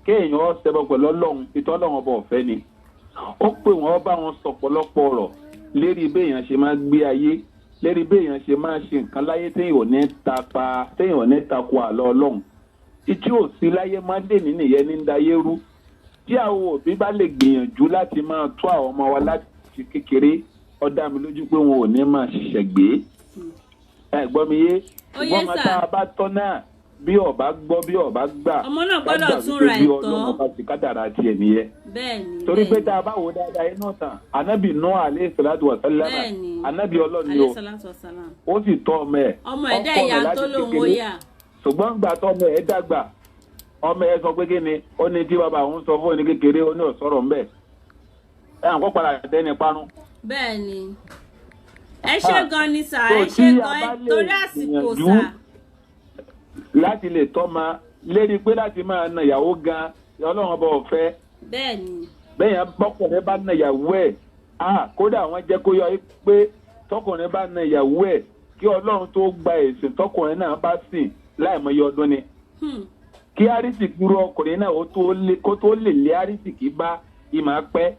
kéèyàn ó ṣẹbọ pẹ̀lú Ọlọ́run ìtọ́ Ọlọ́run ọba ọ̀fẹ́ ni ó pè wọ́n bá wọn sọ pọ̀lọpọ̀ ọ̀rọ̀ lérí béèyàn ṣe máa gbé ayé lérí béèyàn ṣe máa ṣe nǹkan láyé téèyàn ò ní tako àlọ́ Ọlọ́run ìtí ò sí láyé má dé nìyẹn ní dayé rú tí àwọn òbí bá lè gbìyànjú láti máa tó àwọn ọmọ wa láti kékeré ó dá mi lójú pé wọn ò ní máa ṣiṣẹ́ gbé gbọ́ mi yé ṣùgbọ́n máa tá a bá tọ́ náà bí ọba gbọ́ bí ọba gbà ọmọ náà gbọ́dọ̀ tún ra ẹ̀tọ́ Ọlọ́run ọba ti kádàrá tiẹ̀ nìyẹn torí pé tá a bá wò dáadáa inú tán anábì Nuh alayhi salatu wa salam anábì Ọlọ́run ni ó sì tọ́ ọmọ ẹ̀ dẹ́ ìyá tó lòun ó yà ṣùgbọ́n gbà tọ́ ọmọ ẹ̀ dàgbà ọmọ ẹ̀ sọ pé kí ni ó ní tí bàbá òun sọ fún òní kékeré ó ní ọ̀sọ́rọ̀ ń bẹ̀ ẹ̀ àǹkọ́ padà tẹ́ni parun. bẹ́ẹ̀ni ẹ ṣe gan ni sà ẹ ṣe gan torí àsìkò sà. láti lè tọ́ ma lérí pé láti máa na ìyàwó gan Ọlọ́run ọba ọ̀fẹ́. bẹ́ẹ̀ni. bẹ́ẹ̀yàn bọ́kùnrin bá na ìyàwó ẹ̀ kódà wọ́n jẹ́ kó yọ pé tọkùnrin bá na ìyàwó ẹ̀ kí Ọlọ́run tó gba ẹ̀sìn tọkùnrin náà bá sìn láìmọye ọdún ni. kí arísìkí rú ọkùnrin náà kó tó lè lé arísìkí bá ìmọ̀ pẹ́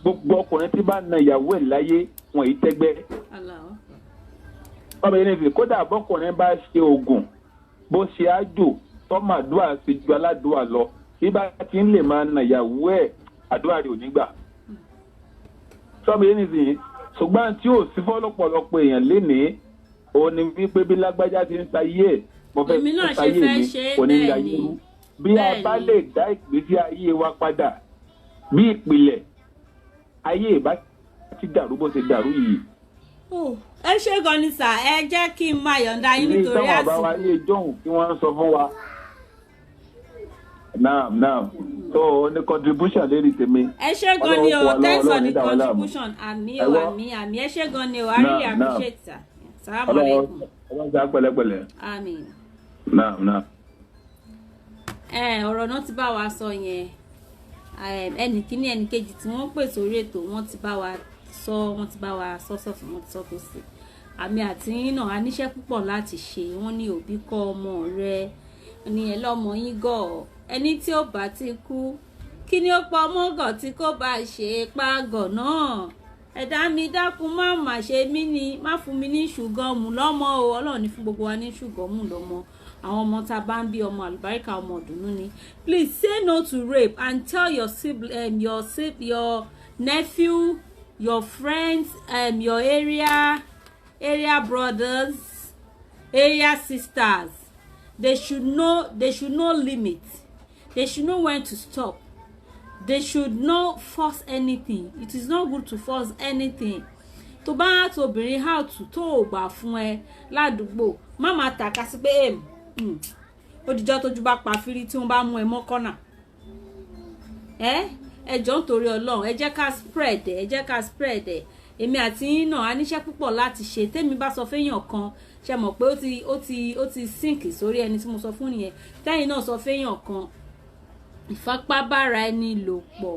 gbogbo ọkùnrin tí bá na ìyàwó ẹ̀ láyé wọn yìí tẹ́gbẹ́. ọmọ yẹn nìyí kódà bọ́kùnrin bá ṣe oògùn bó ṣe àjò tọ́màdúà ṣe ju aládùúà lọ bí bá ti ń lè máa na ìyàwó ẹ̀ àdúrà rẹ̀ ò ní gbà. sọ́mọ yẹn nìyí ṣùgbọ́n tí ò sí fọ́lọ́pọ̀lọpọ̀ èèyàn lénìí òun ni wípé bí lágbájá ti ń sayé ẹ̀ mo fẹ́ fẹ́ sayé mi kò ní ya yé bí a bá lè dá ìgbésí ayé wa padà bí ìpìlẹ̀ ayé ìbá ti dàrú bó ṣe dàrú yìí. ẹ ṣe gan ni sà ẹ jẹ́ kí n máa yọ̀ǹda yín nítorí àsìkò. ní ìtàn àbáwá ilé ìjọhùn kí wọ́n sọ fún wa. naam so ní contribution lérí tèmi. ẹ ṣe gan ni o thanks for the contribution àmì ẹ ṣe gan ni o I really appreciate sir. Assalamu alaikum. ọlọ́run pẹ̀lẹ́pẹ̀lẹ́. àmín. naam. ọ̀rọ̀ náà ti bá wa sọ yẹn ẹnì kíní ẹnì kejì tí wọ́n pè sórí ètò wọ́n ti bá wa sọ sọ́tún wọ́n ti sọ tó sí àmì àti yín náà a níṣẹ́ púpọ̀ láti ṣe wọ́n ní òbí kọ́ ọmọ rẹ ní ẹ lọ́mọ yín gọ̀ ẹni tí ó bá ti kú kí ni ó pa ọmọ gọ̀ tí kò bá ṣe pàgọ̀ náà ẹ̀dá mi dákun má ṣe mí ni má fún mi ní ṣùgọ́n mu lọ́mọ o Ọlọ́run ní fún gbogbo wa ní ṣùgọ́n mu lọ́mọ àwọn ọmọ tá a bá ń bí ọmọ àlùbáríkà ọmọ ọdùnnú ni please say no to rape and tell your sibling your nephew your friends your area brothers area sisters they should know limit they should know when to stop they should not force anything it is not good to force anything tó bá tó obìnrin how to tó ò gbà fún ẹ ládùúgbò má máa tàka sí pé òdìjọ́ tójú bá pa fírí tí wọ́n bá mú ẹ mọ́ kọ́nà ẹjọ́ nítorí Ọlọ́run ẹ jẹ́ ká spread ẹ̀ èmi àti yín náà a níṣẹ́ púpọ̀ láti ṣe tèmi bá sọ fẹ́yàn kan ṣe mọ̀ pé ó ti sink sórí ẹni tí mo sọ fún nìyẹn tẹ́yìn náà sọ fẹ́yàn kan ìfapábára ẹni lò pọ̀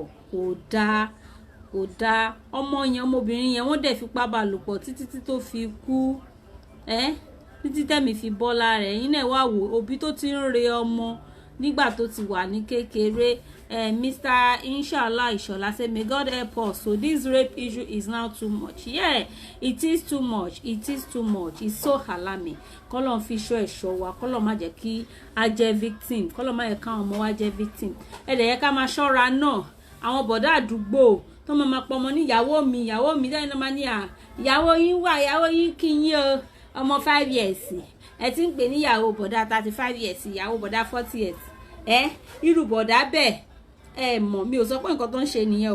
kò dáa ọmọ yẹn ọmọbìnrin yẹn wọ́n dẹ̀ fipá bá lò pọ̀ títí tó fi kú títí tẹ́mi fi bọ́ lára ẹ̀yìn náà wà wò òbí tó ti ń re ọmọ nígbà tó ti wà ní kékeré Mr. Inshallah Ishola say may God help us so this rape issue is now too much it is too much it's so alarming kọ́lọ́n fi ṣọ́ ẹ̀ṣọ́ wa kọ́lọ́n má jẹ́ kí a jẹ́ victim kọ́lọ́n má yẹ káwọn ọmọ wa jẹ́ victim ẹ̀dẹ̀ yẹ ká máa ṣọ́ra náà àwọn bọ̀dá àdúgbò tó máa pọ̀ mọ́ ní ìyàwó mi lẹ́yìn náà máa ní ìyàwó yín kí yín o ọmọ 5 years ẹ ti ń pè ní ìyàwó bọ̀dá 35 years ìyàwó bọ̀dá 40 years irú bọ̀dá bẹ́ẹ̀ mọ̀ mi ò sọ pé nǹkan tó ń ṣe nìyẹn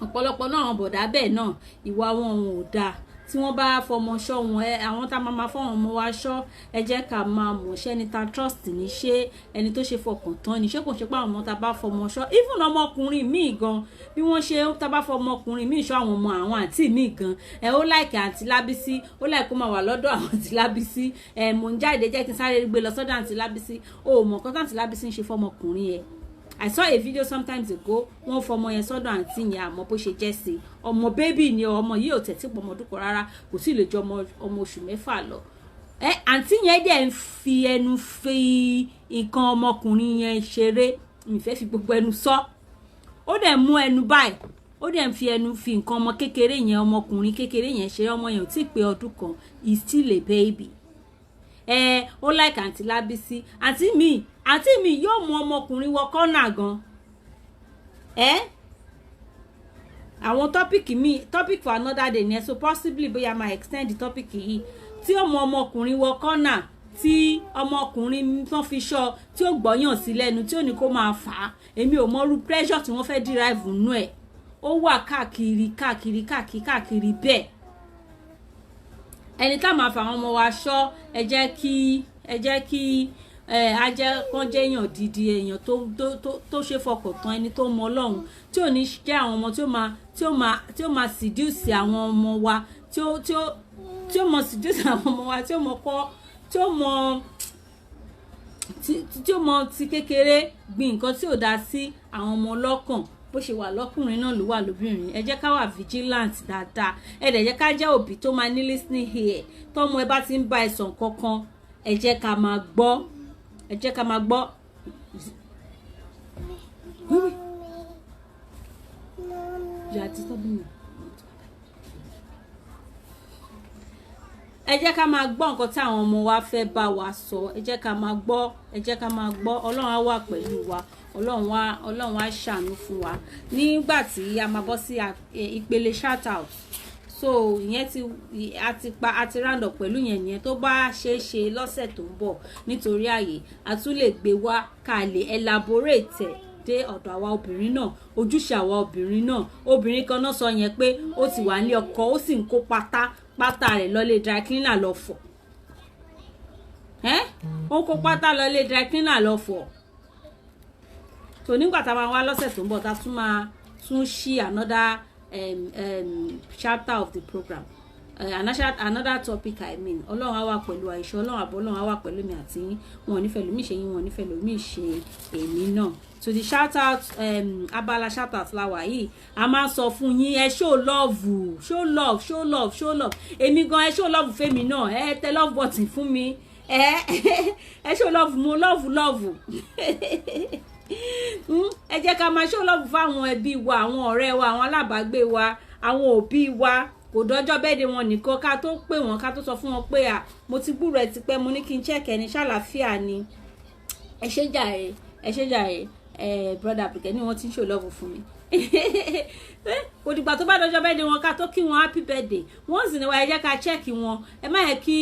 ọ̀pọ̀lọpọ̀ náà àwọn bọ̀dá bẹ́ẹ̀ náà ìwà wọn ò dáa tí wọ́n bá fọmọ ṣọ́ wọn àwọn tá a máa fọwọn ọmọ wa ṣọ́ ẹ jẹ́ ká máa mọ̀ ṣé ẹni tá trust ní ṣé ẹni tó ṣe fọkàn tán ní ṣé kò ṣe pé àwọn ọmọ tá a bá fọmọ ṣọ́ even ọmọkùnrin míì gan bí wọ́n ṣe tá a bá fọmọ ọkùnrin míì ṣọ́ àwọn ọmọ àwọn àǹtí míì gan ó láìkì àǹtí Lábísí ó láìkì kó máa wà lọ́dọ̀ àwọn àǹtí Lábísí mò ń jáde jẹ́ kí n sáré gbé lọ sọ́dọ̀ àǹtí Lábísí mọ̀ nǹkan àǹtí Lábísí ń ṣe fọmọkùnrin yẹn I saw a video sometimes ago wọ́n fọmọ yẹn sọ́dọ̀ àǹtí yẹn àmọ́ bó ṣe jẹ́ sí ọmọ bébì ni ọmọ yìí ò tẹ̀sí pọ̀ ọmọdún kan rárá kò sì lè jọ ọmọ oṣù 6 lọ àǹtí yẹn dẹ̀ ń fi ẹnu fi nǹkan ọmọkùnrin yẹn ṣeré ìfẹ́ fi gbogbo ẹnu sọ ó dẹ̀ mú ẹnu báyìí ó dẹ̀ ń fi ẹnu fi nǹkan ọmọ kékeré yẹn ọmọkùnrin kékeré yẹn ṣe ọmọ yẹn ò tí ì pé ọdún kan is still a baby ó like àǹtí Lábísí àǹtí mi yóò mú ọmọkùnrin wọ kọ́nà gan àwọn topic for another day ni so possibly bóyá máa extend the topic yìí tí ọmọkùnrin wọ kọ́nà tí ọmọkùnrin tán fi ṣọ́ tí ó gbọ́yàn sí lẹ́nu tí ò ní kó máa fà á èmi ò mọrú pressure tí wọ́n fẹ́ derive nú ẹ̀ ó wà káàkiri bẹ́ẹ̀ ẹni tá máa fà àwọn ọmọ wa ṣọ́ ẹ jẹ́ kí ajẹ́ kan jẹ́ èèyàn dídí èèyàn tó ṣe fọkàn tán ẹni tó mọ Ọlọ́run tí ò ní jẹ́ àwọn ọmọ tí ó máa seduce àwọn ọmọ wa tí ó mọ seduce àwọn ọmọ wa tí ó mọ ti kékeré gbin nǹkan tí ò dá sí àwọn ọmọ ọlọ́kàn bó ṣe wà lọ́kùnrin náà ló wà lóbìnrin ẹ jẹ́ ká wà vigilant dáadáa ẹ dẹ̀ jẹ́ ká jẹ́ òbí tó máa ní listening ear tọ́mọ ẹ bá ti ń bá ẹ̀sán kankan ẹ jẹ́ ká máa gbọ́ ẹ jẹ́ ká máa gbọ́ nǹkan tí àwọn ọmọ wa fẹ́ bá wa sọ ẹ jẹ́ ká máa gbọ́ Ọlọ́run á wà pẹ̀lú wa Ọlọ́run á ṣàánú fún wa nígbà tí a máa bọ́ sí ìpele shout out so ìyẹn àti round up pẹ̀lú yẹn tó bá ṣeé ṣe lọ́sẹ̀ tó ń bọ̀ nítorí àyè a tún lè gbé wá ká lè elaborate dé ọ̀dọ̀ àwa obìnrin náà ojúṣe àwa obìnrin náà obìnrin kan náà sọ yẹn pé ó ti wà ní ọkọ ó sì ń kó pátá rẹ̀ lọ́lé dry cleaner lọ fọ̀ ó kó pátá lọ́lé dry cleaner lọ fọ̀ so nígbà tá a máa wá lọ́sẹ̀ tó ń bọ̀ tá a tún ṣí another chapter of the program another topic Ọlọ́run á wà pẹ̀lú àìṣọ́ Ọlọ́run á wà pẹ̀lú mi àti wọn ò nífẹ̀ẹ́ lómi ṣe yín wọn ò nífẹ̀ẹ́ lómi ṣe èmi náà so the shout out abala shout out láwa yìí a máa sọ fún yín ẹ show love èmi gan ẹ show love fẹ́mi náà ẹ tẹ love button fún mi ẹ show love mo love ẹ jẹ́ ká máa show love fáwọn ẹbí wa àwọn ọ̀rẹ́ wa àwọn alábàágbé wa àwọn òbí wa kò dọ́jọ́ bẹ́ẹ̀dẹ̀ wọn nìkan ká tó pè wọ́n ká tó sọ fún wọn pé mo ti gbúrò ẹ ti pẹ́ mo ní kí n check ẹni ṣàlàáfíà ni ẹ ṣé jàre brother Àbíkẹ́ ni wọ́n ti ń show love fún mi kò dìgbà tó bá dọ́jọ́ bẹ́ẹ̀dẹ̀ wọn ká tó kí wọn happy birthday wọ́n sì ní wa ẹ jẹ́ ká check wọn ẹ má yẹ kí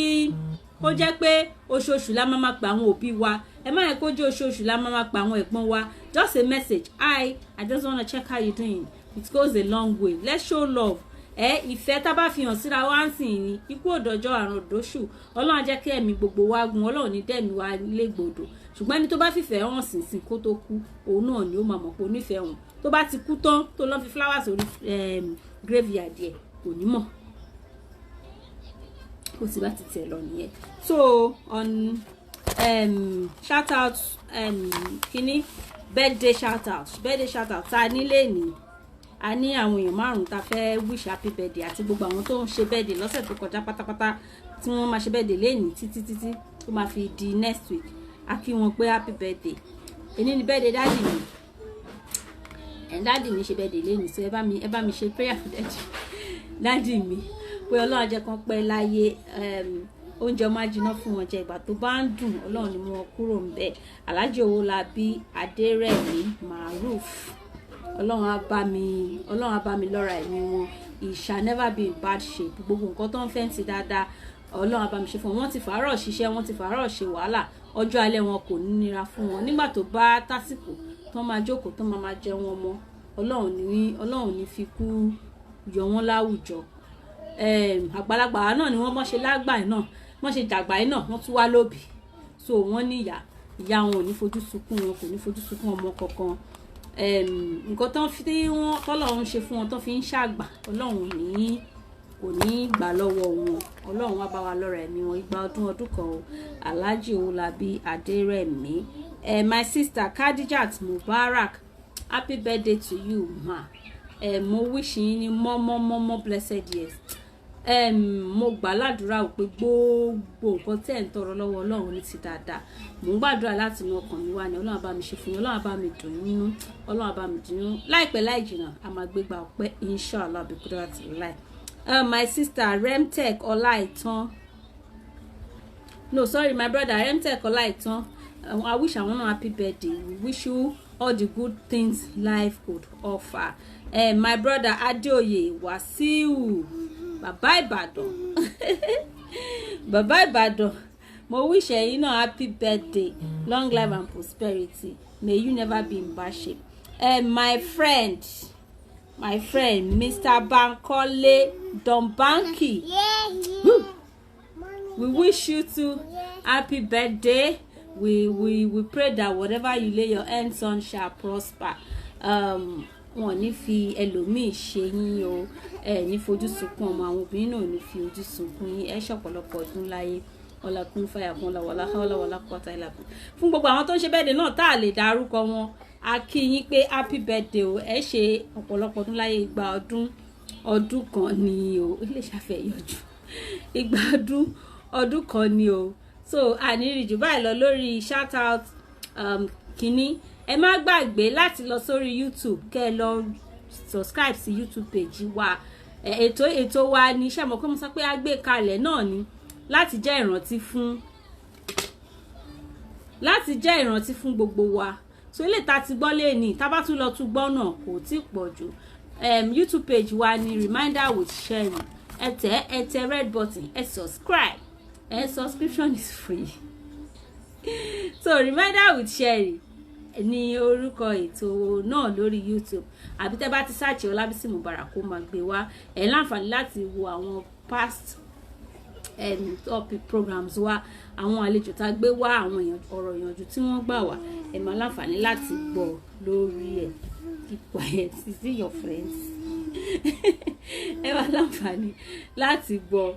ó jẹ́ pé oṣooṣù la máa pa àwọn òbí wa ẹ má yẹ kó jẹ́ oṣooṣù la máa pa àwọn ẹ̀gbọ́n wa just a message I just wanna check how you doing it goes a long way let's show love ìfẹ́ tá bá fi hàn síra wá ń sìn ní ikú òdòjọ́ àrùn òdòṣù Ọlọ́run á jẹ́ kí ẹ̀mí gbogbo wa gùn Ọlọ́run ní dẹ̀mí wa légbodò ṣùgbọ́n ẹni tó bá fìfẹ́ hàn sínsìn kó tó kú òun náà ni ó máa mọ̀ pé onífẹ́ òun tó bá ti kú tán tó lọ́ fi flowers orí graveyard ẹ̀ kò ní mọ̀ ó ti bá ti tẹ̀ lọ nìyẹn so on shout out kíní birthday shout out tá a nílé ní a ní àwọn èèyàn márùn tá fẹ́ wish happy birthday àti gbogbo àwọn tó ń ṣe birthday lọ́sẹ̀ tó kọjá pátápátá tí wọ́n máa ṣe birthday lẹ́yìn títí tó máa fi di next week a kí wọn pé happy birthday èyí ni birthday dáàdì mi ṣe birthday lẹ́yìn so ẹ bá mi ṣe prayer for dáàdì mi pé Ọlọ́run jẹ́ kán pẹ́ láyé oúnjẹ máa jiná fún wọn jẹ ìgbà tó bá ń dùn Ọlọ́run ni mo kúrò ń bẹ̀ Alhaji Owólabí Adérẹ̀mí Maruf Ọlọ́run á bá mi lọ́ra ẹ̀mí wọn it shall never be in bad shape gbogbo nǹkan tó ń fẹ́ ti dáadáa Ọlọ́run á bá mi ṣe fún wọn ti fàárọ̀ ṣiṣẹ́ wọn ti fàárọ̀ ṣe wàhálà ọjọ́ alẹ́ wọn kò ní nira fún wọn nígbà tó bá tásìkò tó máa jókòó tó máa jẹ wọn mọ́ Ọlọ́run ní fi kú yọ wọn láwùjọ àgbàlagbà náà ni wọ́n ṣe lágbà náà wọ́n ṣe dàgbà náà wọ́n tún wá lóbì so wọ́n ní ìyá wọn ò ní fojú sunkún wọn kò ní fojú sunkún ọmọ kankan nǹkan tó ń fi wọn tọ́lọ́run ṣe fún wọn tó fi ń ṣàgbà Ọlọ́run kò ní gbà lọ́wọ́ wọn Ọlọ́run wá bá wa lọ́ra ẹ̀mí wọn igba ọdún kan o Alhaji Owólabí Adérẹ̀mí my sister Khadijat Mubarak happy birthday to you ma mo wish yín ní more blessed years mo gbà ládùúrà pé gbogbo nǹkan tẹ́ ń tọrọ lọ́wọ́ Ọlọ́run ní ti dáadáa mo ń gbàdúrà láti inú ọkàn mi wá ní Ọlọ́run bá mi ṣe fún yín, Ọlọ́run bá mi dùn yín nínú, Ọlọ́run bá mi dùn yín láìpẹ́ láì jìnnà a máa gbégbá ọpẹ́ inshallah bí kúrò àti láì. My sister Remtek Ọláìtàn, no sorry my brother Remtek Ọláìtàn, I wish I want a happy birthday. We wish you all the good things life could offer. My brother Adeoye Wasiu, Baba Ibadan. Baba Ibadan, mo wish you know happy birthday, long life and prosperity. May you never be in bad shape. My friend, Mr. Bankole Dombanki. We wish you too happy birthday. We pray that whatever you lay your hands on shall prosper. Wọn ní fi ẹlòmíì ṣe yín o, ní fojú sunkún ọmọ, àwọn obìnrin náà ní fi ojú sunkún yín, ṣọ̀pọ̀lọpọ̀ ọdún láyé ọlákún fàyàkún làwọlá wàlá kọta ìlàkùn. Fún gbogbo àwọn tó ń ṣe birthday náà tá a lè dárúkọ wọn, a kí yín pé happy birthday o, ṣe ọ̀pọ̀lọpọ̀ ọdún láyé, igba ọdún kan ni o, ilé ìṣàfẹ́ yọjú, igba ọdún kan ni o. So àníri jù báyìí lọ lórí shout out kínní. Ẹ má gbàgbé láti lọ sórí YouTube kẹ́ ẹ lọ subscribe sí YouTube page wa. Ètò wa ní iṣẹ́ mọ̀ pé mo sọ pé a gbé kalẹ̀ náà ni láti jẹ́ ìrántí fún gbogbo wa. So ilé ta ti gbọ́ lẹ́ni tá bá tún lọ tún gbọ́ náà kò tí pọ̀ jù. YouTube page wa ni Reminder with Sherry. Ẹ tẹ red button, ẹ subscribe. Subscription is free. So Reminder with Sherry ní orúkọ ètò náà lórí YouTube. Àbí tẹ́ bá ti search Ọlábísí Mubarak ó máa gbé wá. Ẹ láǹfààní láti wo àwọn past topic programs wa, àwọn àlejò tá gbé wá, àwọn ọ̀rọ̀ ìyànjú tí wọ́n gbà wá. Ẹ máa láǹfààní láti gbọ́ lórí ẹ̀. Keep quiet, see your friends. Ẹ máa láǹfààní láti gbọ́.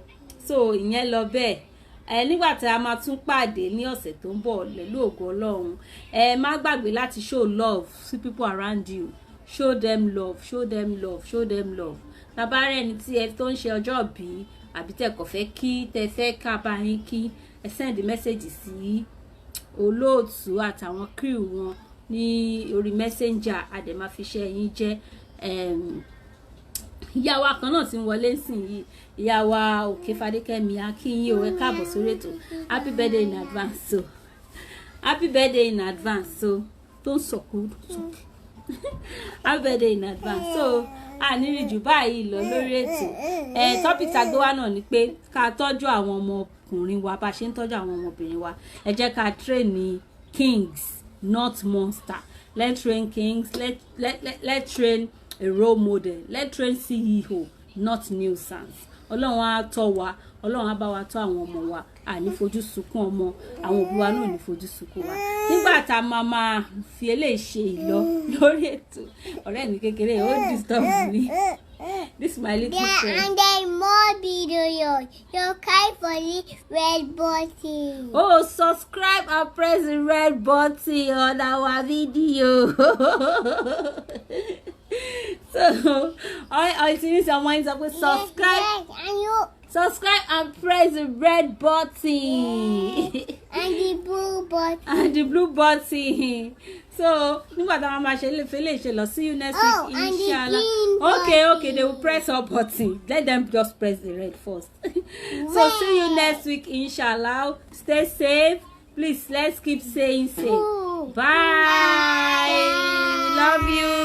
So ìyẹn lọ bẹ́ẹ̀. Nígbà tí a máa tún pàdé ní ọ̀sẹ̀ tó ń bọ̀ pẹ̀lú ògo Ọlọ́run, má gbàgbé láti show love to people around you. Show them love. Tàbárẹ̀ ẹni tí ẹ tó ń ṣe ọjọ́ bí àbí tẹ́ kò fẹ́ kí tẹ́ fẹ́ ká bá yín kí, ẹ send message sí olóòtú àtàwọn crew wọn ní orí messenger, àdèmáfiṣẹ́ yín jẹ́ ìyá wa kan náà tí ń wọlé nsìn yìí, ìyá wa Òkè Fadékẹ́mi akínyìn o, ẹ káàbọ̀ sórí ètò. Happy birthday in advance so. Happy birthday in advance so. Don't sọkún. Happy birthday in advance so. Àníri jù báyìí lọ lórí ètò. Topic tagbe wa náà ni pé ká tọ́jú àwọn ọmọkùnrin wa bá ṣe ń tọ́jú àwọn ọmọbìnrin wa. Ẹ jẹ́ ká train ní kings not monster. Let's train kings. Let's train a role model. Let's train CEO, not nuisance. Ọlọ́run á tọ́ wa, Ọlọ́run á bá wa tọ́ àwọn ọmọ wa, àní fojú sunkún ọmọ, àwọn òbí wa náà ní fojú sunkún wa. Nígbà tá máa fi eléyìí ṣe ìlọ lórí ètò, ọ̀rẹ́ mi kékeré ó disturb me. This is my little friend. And then more videos. You cry for the red button. Oh, subscribe and press the red button on our video. So, I see someone is up with subscribe. Yes, and you. Subscribe and press the red button. And the blue button. And the blue button. So, nígbà tá a máa ṣe lè ṣe lọ, see you next week, inshallah. Okay, they will press our button. Let them just press the red first. So, see you next week, inshallah. Stay safe. Please, let's keep saying safe. Bye. Love you.